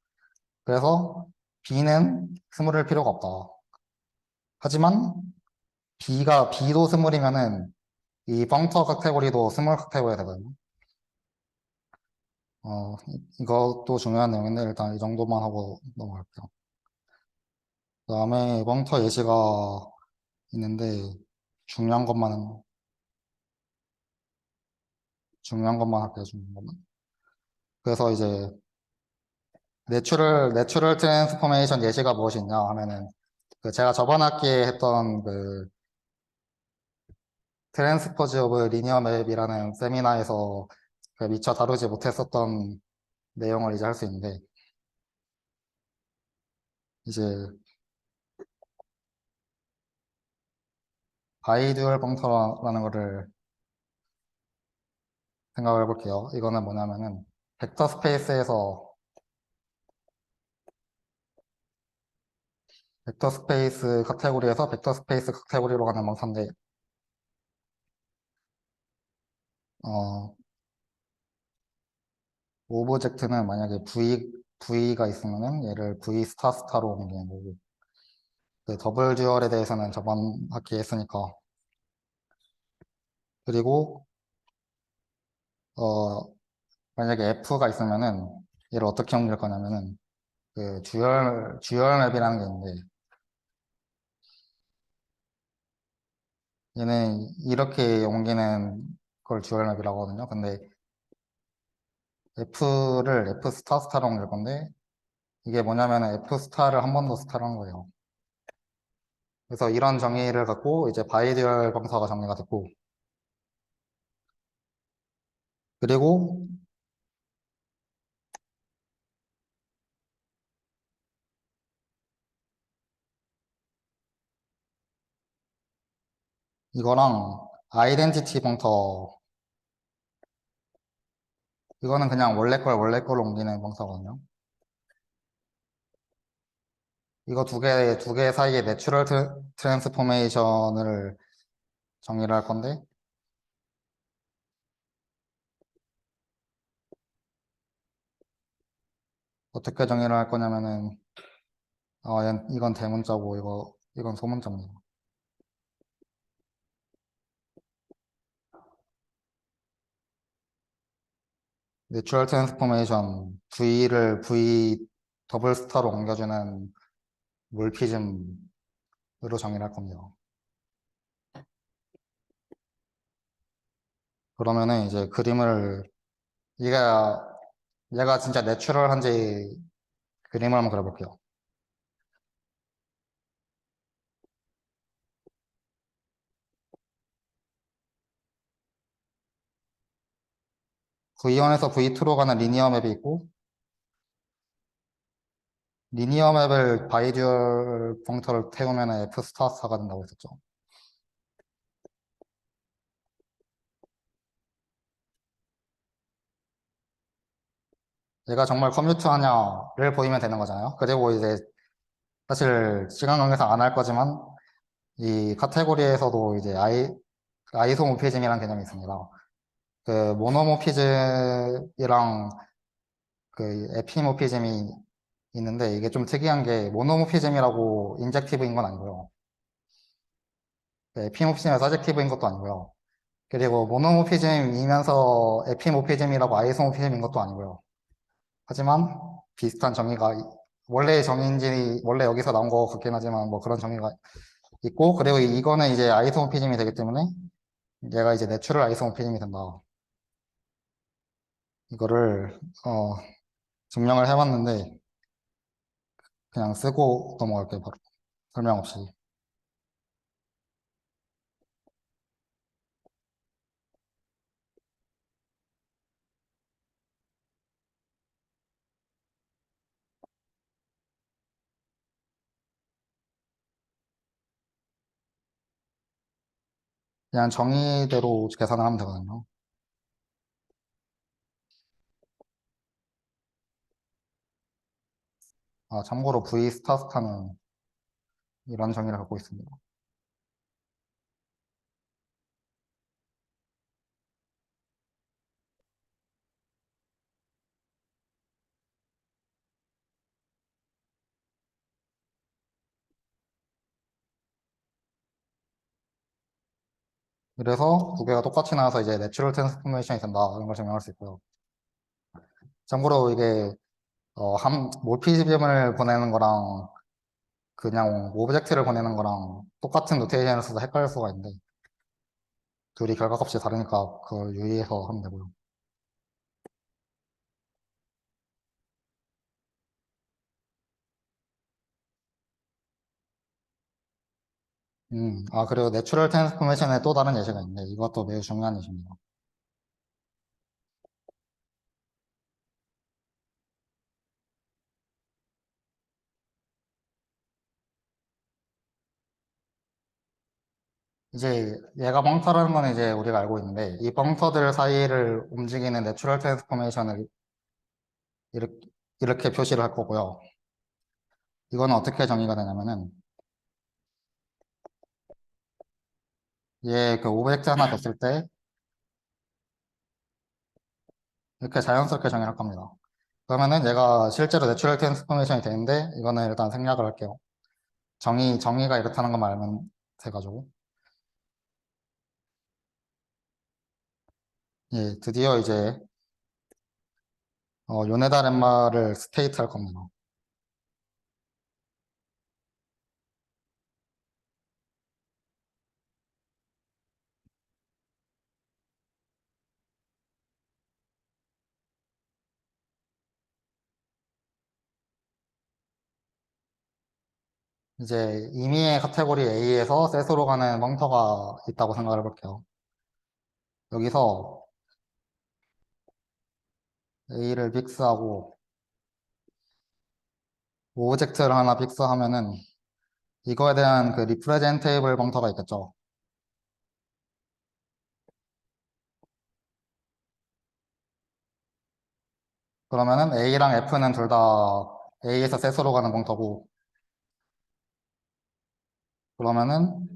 A: 그래서 B는 스몰일 필요가 없다. 하지만 B도 스몰이면은 이 펑터 카테고리도 스몰 카테고리가 되거든요. 이것도 중요한 내용인데 일단 이 정도만 하고 넘어갈게요. 그다음에 펑터 예시가 있는데 중요한 것만 할게요. 중요한 것만. 그래서 이제 내추럴 트랜스포메이션 예시가 무엇이냐 하면은 그 제가 저번 학기에 했던 그 트랜스포즈 오브 리니어 맵이라는 세미나에서 그 미처 다루지 못했었던 내용을 이제 할 수 있는데 이제 바이듀얼 펑터라는 거를 생각을 해볼게요. 이거는 뭐냐면은 벡터 스페이스에서 벡터 스페이스 카테고리에서 벡터 스페이스 카테고리로 가는 펑터인데 어, 오브젝트는 만약에 V가 있으면은 얘를 V 스타 스타로 옮기는 거고 그 더블 듀얼에 대해서는 저번 학기에 했으니까 그리고 어, 만약에 F가 있으면은 얘를 어떻게 옮길 거냐면은 그 듀얼 맵이라는 게 있는데 얘는 이렇게 옮기는 걸 듀얼 맵이라고 하거든요. 근데 F를 F 스타 스타로 옮길 건데 이게 뭐냐면은 F 스타를 한 번 더 스타로 한 거예요. 그래서 이런 정의를 갖고 이제 바이듀얼 방사가 정리가 됐고 그리고 이거랑 아이덴티티 벙터 이거는 그냥 원래 걸로 옮기는 벙터거든요. 이거 두 개 사이의 내추럴 트랜스포메이션을 정의를 할 건데 어떻게 정의를 할 거냐면은 이건 대문자고 이건 소문자입니다. 내추럴 트랜스포메이션 V를 V 더블 스타로 옮겨주는 몰피즘으로 정의를 할 겁니다. 그러면은 이제 얘가 얘가 진짜 내추럴한지 그림을 한번 그려볼게요. V1에서 V2로 가는 리니어 맵이 있고 리니어 맵을 바이듀얼 펑터를 태우면 F 스타가 된다고 했었죠. 얘가 정말 커뮤트하냐를 보이면 되는 거잖아요. 그리고 이제 사실 시간 관계상 안 할 거지만 이 카테고리에서도 이제 아이소모피즘이라는 개념이 있습니다. 그 모노모피즘이랑 그 에피모피즘이 있는데 이게 좀 특이한 게 모노모피즘이라고 인젝티브인 건 아니고요. 에피모피즘이 서젝티브인 것도 아니고요. 그리고 모노모피즘이면서 에피모피즘이라고 아이소모피즘인 것도 아니고요. 하지만 비슷한 정의가 원래 정의인지 원래 여기서 나온 거 같긴 하지만 뭐 그런 정의가 있고 그리고 이거는 이제 아이소모피즘이 되기 때문에 얘가 이제 내추럴 아이소모피즘이 된다. 이거를 증명을 해봤는데 그냥 쓰고 넘어갈게요. 바로 설명 없이. 그냥 정의대로 계산을 하면 되거든요. 참고로 V 스타스타는 이런 정의를 갖고 있습니다. 그래서 두 개가 똑같이 나와서 이제 내추럴 트랜스포메이션이 된다. 이런 걸 증명할 수 있고요. 참고로 이게 모피즘을 보내는 거랑 그냥 오브젝트를 보내는 거랑 똑같은 노테이션을 써서 헷갈릴 수가 있는데 둘이 결과값이 다르니까 그걸 유의해서 하면 되고요. 그리고 내추럴 트랜스포메이션의 또 다른 예시가 있는데 이것도 매우 중요한 예시입니다. 이제 얘가 벙터라는 건 이제 우리가 알고 있는데 이 벙터들 사이를 움직이는 내추럴 트랜스포메이션을 이렇게, 이렇게 표시를 할 거고요. 이거는 어떻게 정의가 되냐면은 얘 그 오브젝트 하나 줬을 때 이렇게 자연스럽게 정의를 할 겁니다. 그러면은 얘가 실제로 내추럴 트랜스포메이션이 되는데 이거는 일단 생략을 할게요. 정의가 이렇다는 것만 알면 돼가지고. 예, 드디어 이제 요네다 렘마를 스테이트 할 겁니다. 이제 임의의 카테고리 A에서 셋으로 가는 벙터가 있다고 생각을 해볼게요. 여기서 A를 빅스하고 오브젝트를 하나 빅스하면은 이거에 대한 그 리프레젠테이블 벙터가 있겠죠. 그러면은 A랑 F는 둘 다 A에서 셋으로 가는 벙터고 그러면은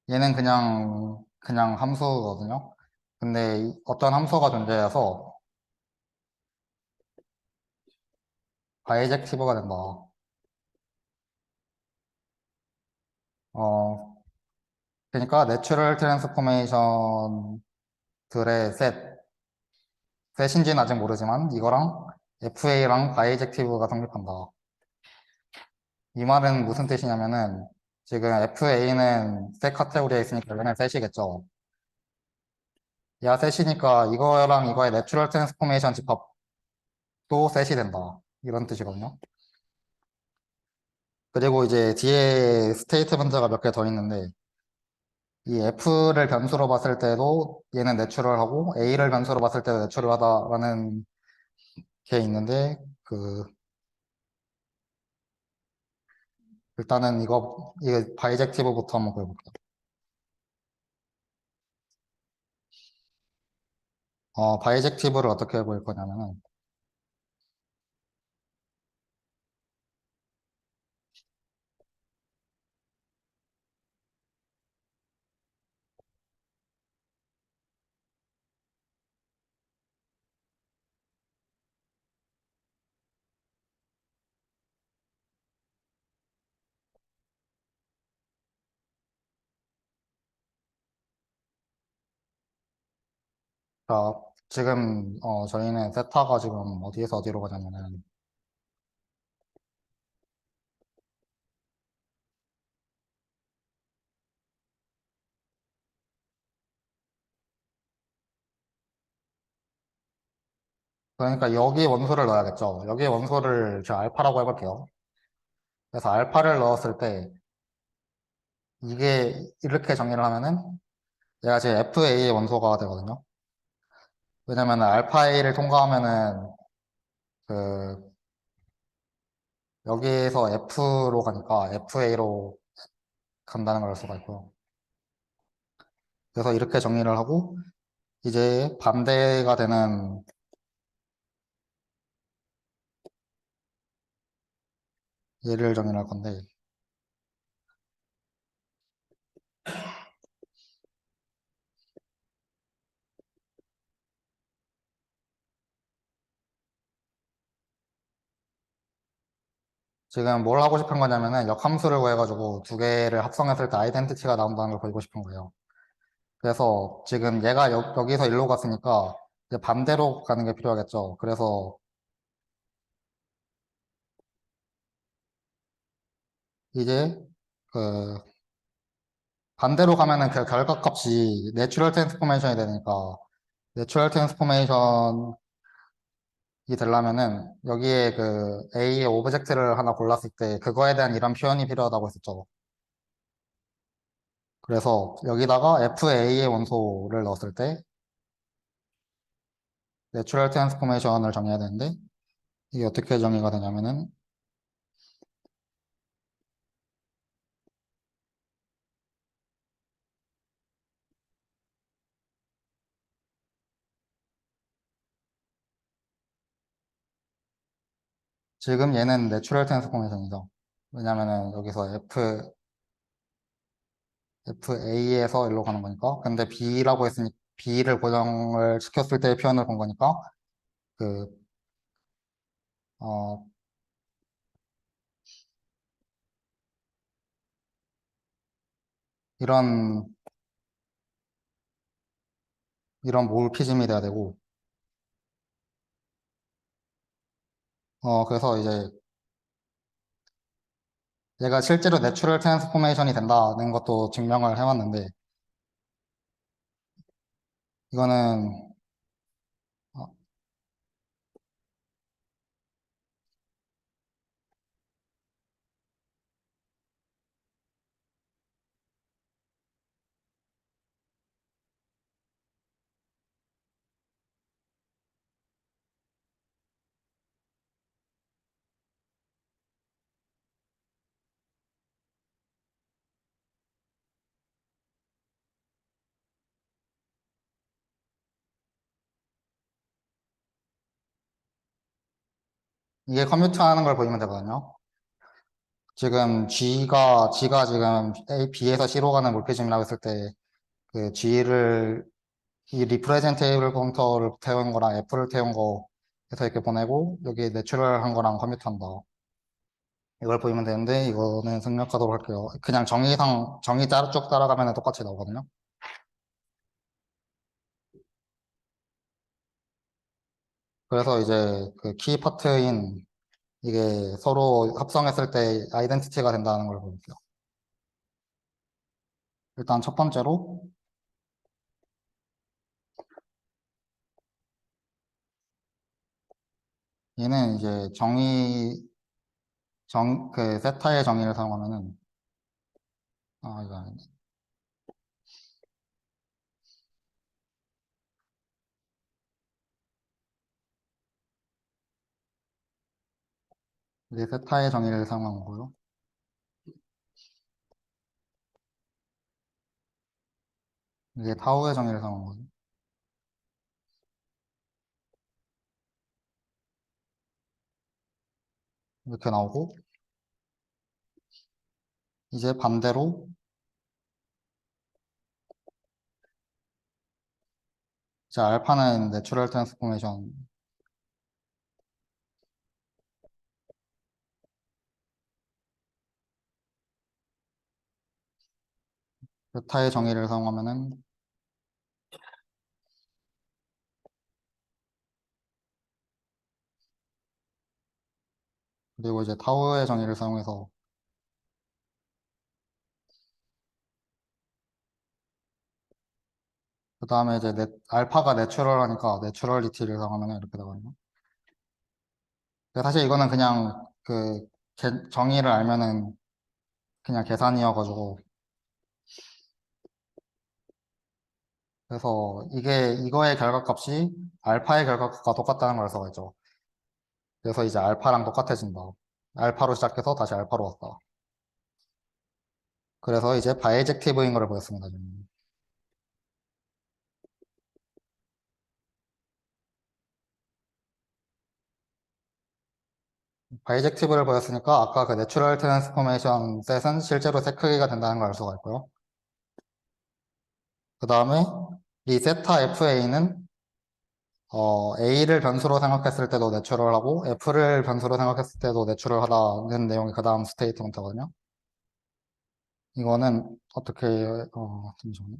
A: 얘는 그냥 함수거든요. 근데 어떤 함수가 존재해서 바이젝티브가 된다. 어, 그러니까 내추럴 트랜스포메이션들의 셋인지는 아직 모르지만 이거랑 FA랑 바이젝티브가 성립한다. 이 말은 무슨 뜻이냐면은 지금 FA는 셋 카테고리에 있으니까 얘는 셋이겠죠. 얘가 셋이니까 이거랑 이거의 내추럴 트랜스포메이션 집합도 셋이 된다. 이런 뜻이거든요. 그리고 이제 뒤에 스테이트먼트가 몇 개 더 있는데 이 F를 변수로 봤을 때도 얘는 내추럴하고 A를 변수로 봤을 때도 내추럴하다라는 게 있는데 일단은 이거 바이젝티브부터 한번 보여볼게요. 바이젝티브를 어떻게 볼 거냐면은 자, 지금 저희는 세타가 지금 어디에서 어디로 가냐면은 그러니까 여기 원소를 넣어야겠죠. 여기 원소를 제가 알파라고 해볼게요. 그래서 알파를 넣었을 때 이게 이렇게 정리를 하면은 얘가 지금 FA 원소가 되거든요. 왜냐면 알파 A를 통과하면은 그 여기에서 F로 가니까 FA로 간다는 걸 알 수가 있고요. 그래서 이렇게 정리를 하고 이제 반대가 되는 얘를 정의할 건데 지금 뭘 하고 싶은 거냐면은 역함수를 구해가지고 두 개를 합성했을 때 아이덴티티가 나온다는 걸 보이고 싶은 거예요. 그래서 지금 얘가 여기서 일로 갔으니까 이제 반대로 가는 게 필요하겠죠. 그래서 이제 그 반대로 가면은 그 결과값이 내추럴 트랜스포메이션이 되니까 내추럴 트랜스포메이션이 되려면은 여기에 그 A의 오브젝트를 하나 골랐을 때 그거에 대한 이런 표현이 필요하다고 했었죠. 그래서 여기다가 FA의 원소를 넣었을 때 내추럴 트랜스포메이션을 정해야 되는데 이게 어떻게 정의가 되냐면은 지금 얘는 내추럴 트랜스포메이션이죠. 왜냐면은 여기서 FA에서 일로 가는 거니까. 근데 B라고 했으니 B를 고정을 시켰을 때의 표현을 본 거니까 그 어, 이런 이런 몰피즘이 돼야 되고 그래서 이제 얘가 실제로 내추럴 트랜스포메이션이 된다는 것도 증명을 해왔는데 이거는 어, 이게 커뮤트하는 걸 보이면 되거든요. 지금 G가 지금 B에서 C로 가는 몰피즘이라고 했을 때, 그 G를, 이 리프레젠테이블 펑터를 태운 거랑 F를 태운 거 해서 이렇게 보내고, 여기 내추럴한 거랑 커뮤트한다. 이걸 보이면 되는데, 이거는 생략하도록 할게요. 그냥 정의 따라 쭉 따라가면 똑같이 나오거든요. 그래서 이제 그 키 파트인 이게 서로 합성했을 때 아이덴티티가 된다는 걸 볼게요. 일단 첫 번째로 얘는 이제 그 세타의 정의를 사용하면은, 이거 아니네. 이게 세타의 정의를 사용한 거고요. 이게 타우의 정의를 사용한 거죠. 이렇게 나오고, 이제 반대로, 이제 알파는 내추럴 트랜스포메이션, 베타의 정의를 사용하면은, 그리고 이제 타우의 정의를 사용해서, 그 다음에 이제 알파가 내추럴하니까 내추럴리티를 사용하면 이렇게 되거든요. 근데 사실 이거는 그냥 그 정의를 알면은 그냥 계산이어가지고, 그래서 이거의 결과값이 알파의 결과값과 똑같다는 걸 알 수가 있죠. 그래서 이제 알파랑 똑같아진다. 알파로 시작해서 다시 알파로 왔다. 그래서 이제 바이젝티브인 걸 보였습니다, 지금. 바이젝티브를 보였으니까 아까 그 내추럴 트랜스포메이션 셋은 실제로 세 크기가 된다는 걸 알 수가 있고요. 그 다음에 이 세타 FA는 A를 변수로 생각했을 때도 내추럴하고 F를 변수로 생각했을 때도 내추럴하다는 내용이 그 다음 스테이트먼트거든요. 이거는 어떻게 잠시만요.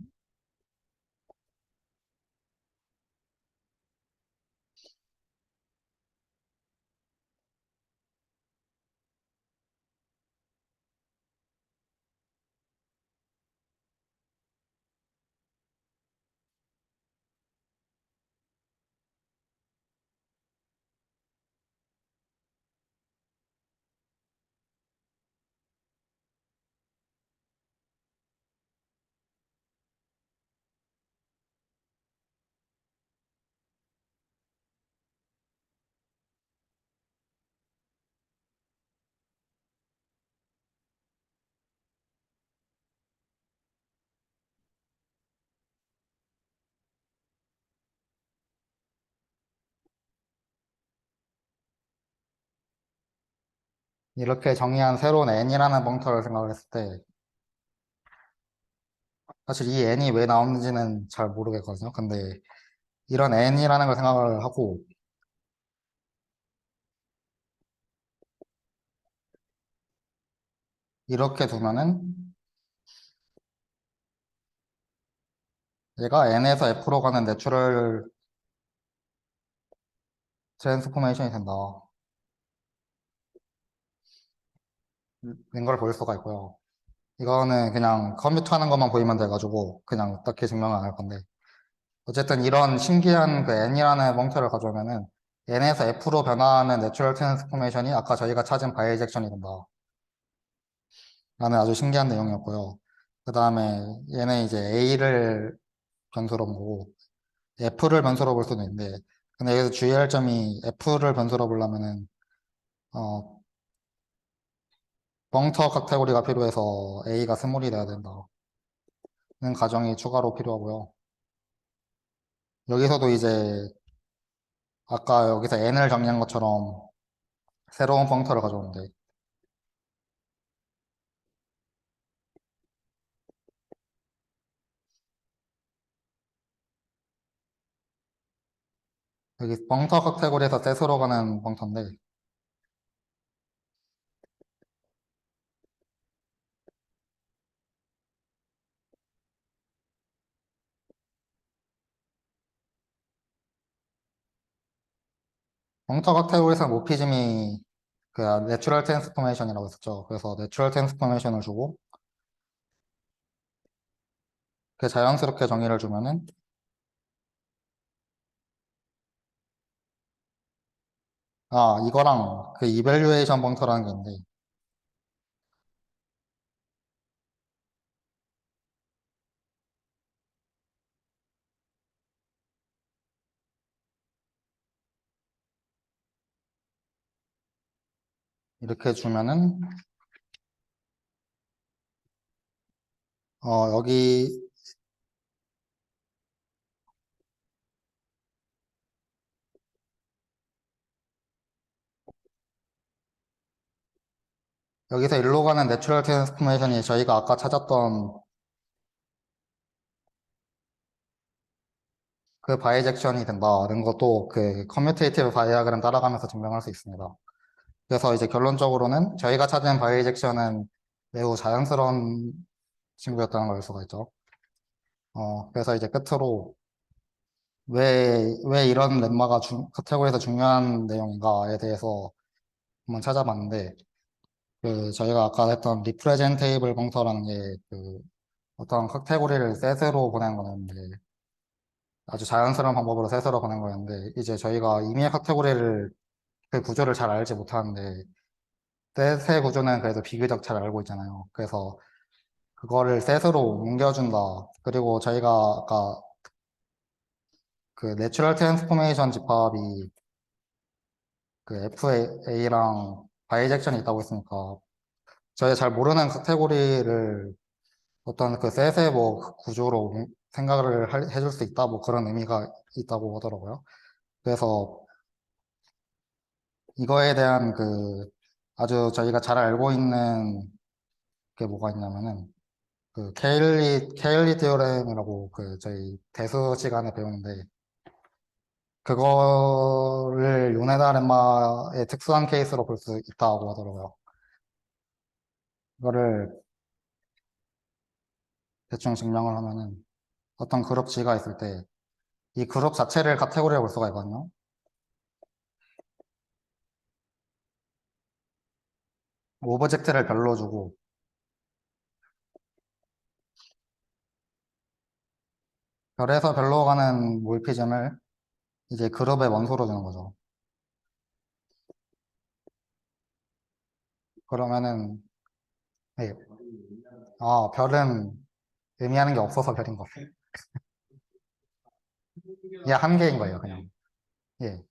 A: 이렇게 정의한 새로운 n이라는 벙터를 생각을 했을 때 사실 이 n이 왜 나오는지는 잘 모르겠거든요. 근데 이런 n이라는 걸 생각을 하고 이렇게 두면은 얘가 n에서 f로 가는 내추럴 트랜스포메이션이 된다. 인 걸 볼 수가 있고요. 이거는 그냥 컴퓨트하는 것만 보이면 돼가지고 그냥 딱히 증명은 안 할 건데 어쨌든 이런 신기한 그 n이라는 벙터를 가져오면은 n에서 f로 변화하는 내추럴 트랜스포메이션이 아까 저희가 찾은 바이젝션이 된다. 라는 아주 신기한 내용이었고요. 그 다음에 얘는 이제 a를 변수로 보고 f를 변수로 볼 수도 있는데 근데 여기서 주의할 점이 f를 변수로 보려면은 어, 벙터 카테고리가 필요해서 a가 스몰이 돼야 된다는 가정이 추가로 필요하고요. 여기서도 이제 아까 여기서 n을 정의한 것처럼 새로운 펑터를 가져오는데 여기 벙터 카테고리에서 셋으로 가는 벙터인데, 벙터 카테고리에서 모피즘이 그 내추럴 트랜스포메이션이라고 했었죠. 그래서 내추럴 트랜스포메이션을 주고, 그 자연스럽게 정의를 주면은, 이거랑 그 이밸류에이션 벙터라는 게 있는데, 이렇게 주면은, 여기, 여기서 일로 가는 내추럴 트랜스포메이션이 저희가 아까 찾았던 그 바이젝션이 된다는 것도 그 커뮤테이티브 바이아그램 따라가면서 증명할 수 있습니다. 그래서 이제 결론적으로는 저희가 찾은 바이젝션은 매우 자연스러운 친구였다는 걸 알 수가 있죠. 그래서 이제 끝으로 왜 이런 lem마가 카테고리에서 중요한 내용인가에 대해서 한번 찾아봤는데, 그 저희가 아까 했던 리프레젠테이블 벙터라는 게 그 어떤 카테고리를 셋으로 보내는 거였는데, 아주 자연스러운 방법으로 셋으로 보낸 거였는데, 이제 저희가 임의의 카테고리를 그 구조를 잘 알지 못하는데, 셋의 구조는 그래도 비교적 잘 알고 있잖아요. 그래서 그거를 셋으로 옮겨준다. 그리고 저희가 아까 그 내추럴 트랜스포메이션 집합이 그 FA랑 바이젝션이 있다고 했으니까 저희 잘 모르는 카테고리를 어떤 그 셋의 뭐 구조로 생각을 해줄 수 있다. 뭐 그런 의미가 있다고 하더라고요. 그래서 이거에 대한 그 아주 저희가 잘 알고 있는 게 뭐가 있냐면은 그 케일리 디오렘이라고 그 저희 대수 시간에 배우는데 그거를 요네다 렘마의 특수한 케이스로 볼 수 있다고 하더라고요. 이거를 대충 증명을 하면은 어떤 그룹 G가 있을 때 이 그룹 자체를 카테고리로 볼 수가 있거든요. 오브젝트를 별로 주고 별에서 별로 가는 몰피즘을 이제 그룹의 원소로 주는 거죠. 그러면은 네. 별은 의미하는 게 없어서 별인 것 같아요. 그냥 한 개인 거예요, 그냥. 예.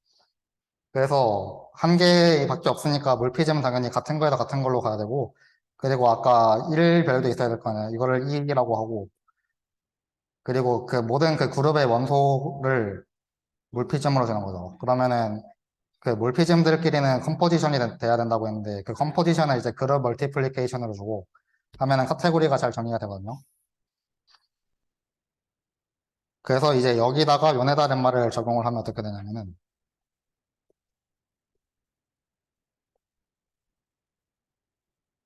A: 그래서 한 개밖에 없으니까 몰피즘은 당연히 같은 거에다 같은 걸로 가야 되고, 그리고 아까 1별도 있어야 될 거 아니에요. 이거를 2라고 하고, 그리고 그 모든 그 그룹의 원소를 몰피즘으로 주는 거죠. 그러면은 그 몰피즘들끼리는 컴포지션이 돼야 된다고 했는데, 그 컴포지션을 이제 그룹 멀티플리케이션으로 주고, 하면은 카테고리가 잘 정의가 되거든요. 그래서 이제 여기다가 요네다 렘마를 적용을 하면 어떻게 되냐면은,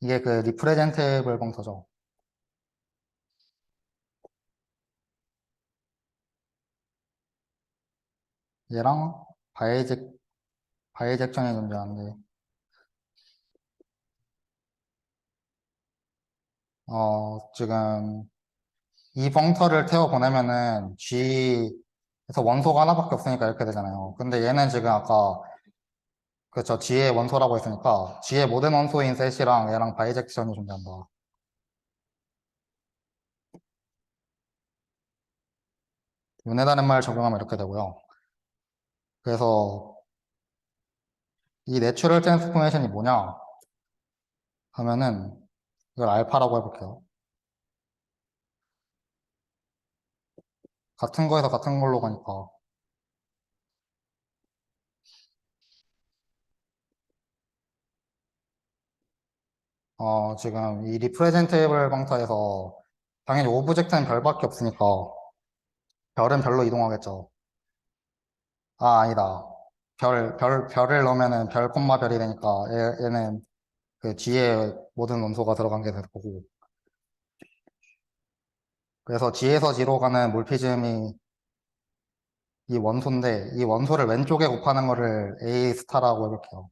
A: 이게 그 리프레젠테이블 벙터죠. 얘랑 바이젝, 바이젝션이 존재하는데, 지금 이 벙터를 태워 보내면은 G에서 원소가 하나밖에 없으니까 이렇게 되잖아요. 근데 얘는 지금 아까 그저 G의 원소라고 했으니까 G의 모든 원소인 셋이랑 얘랑 바이젝션이 존재한다. 윤회다는 말 적용하면 이렇게 되고요. 그래서 이 내추럴 트랜스포메이션이 뭐냐 하면은 이걸 알파라고 해볼게요. 같은 거에서 같은 걸로 가니까 지금 이 리프레젠테이블 벙터에서 당연히 오브젝트는 별밖에 없으니까 별은 별로 이동하겠죠. 아니다. 별을 넣으면은 별, 콤마 별이 되니까 얘는 그 뒤에 모든 원소가 들어간 게 될 거고. 그래서 G에서 G로 가는 몰피즘이 이 원소인데, 이 원소를 왼쪽에 곱하는 거를 A 스타라고 해볼게요.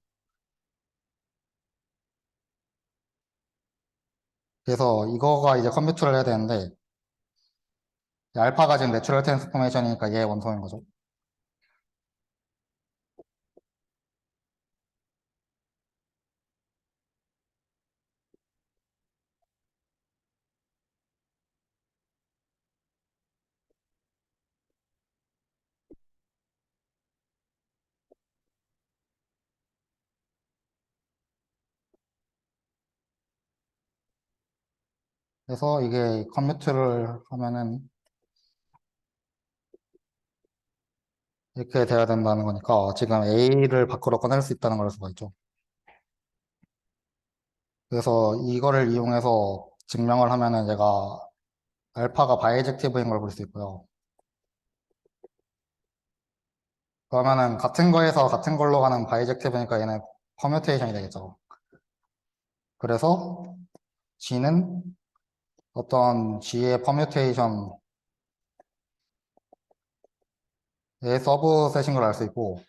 A: 그래서 이거가 이제 컴퓨터를 해야 되는데, 이 알파가 지금 내추럴 트랜스포메이션이니까 얘 원소인 거죠. 그래서 이게 컴퓨터를 하면은 이렇게 돼야 된다는 거니까 지금 A를 밖으로 꺼낼 수 있다는 걸 알 수가 있죠. 그래서 이거를 이용해서 증명을 하면은 얘가 알파가 바이젝티브인 걸 볼 수 있고요. 그러면은 같은 거에서 같은 걸로 가는 바이젝티브니까 얘는 퍼뮤테이션이 되겠죠. 그래서 G는 어떤 G의 퍼뮤테이션의 서브셋인 걸 알 수 있고,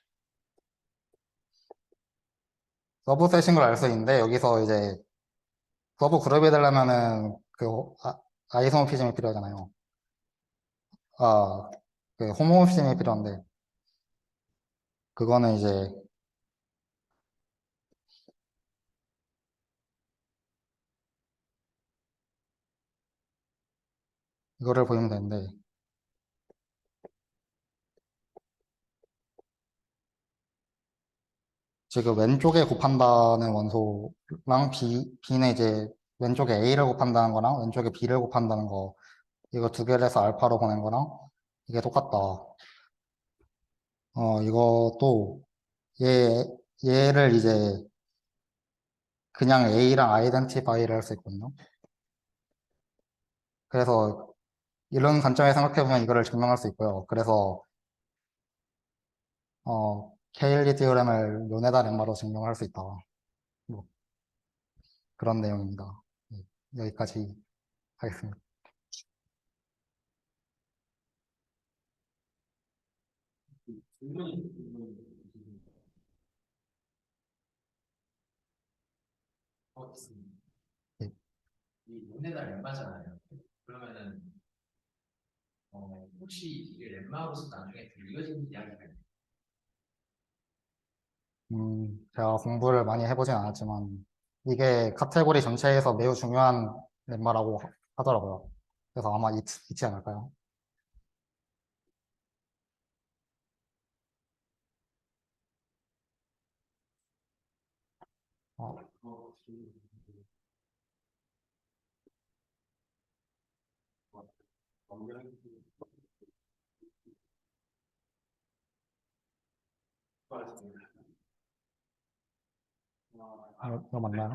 A: 서브셋인 걸 알 수 있는데 여기서 이제 서브 그룹이 되려면은 아이소모피즘이 필요하잖아요. 아, 그 호모모피즘이 필요한데 그거는 이제 이거를 보면 되는데 지금 왼쪽에 곱한다는 원소랑 B는 이제 왼쪽에 A를 곱한다는 거랑 왼쪽에 B를 곱한다는 거 이거 두 개를 해서 알파로 보낸 거랑 이게 똑같다. 이것도 얘 얘를 이제 그냥 A랑 아이덴티파이를 할 수 있거든요. 그래서 이런 관점에 생각해보면 이거를 증명할 수 있고요. 그래서 케일리 디오렘을 요네다 렘마로 증명할 수 있다. 뭐 그런 내용입니다. 네, 여기까지 하겠습니다.
B: 질문이 있습니다.
A: 네.
B: 이 논에다 렘마잖아요. 그러면은 혹시 이게 렘마로서 나중에 이어지는 이야기가 있나요?
A: 제가 공부를 많이 해보진 않았지만 이게 카테고리 전체에서 매우 중요한 lem마라고 하더라고요. 그래서 아마 있지 않을까요? 어,
B: 어,
A: 이거 맞나요?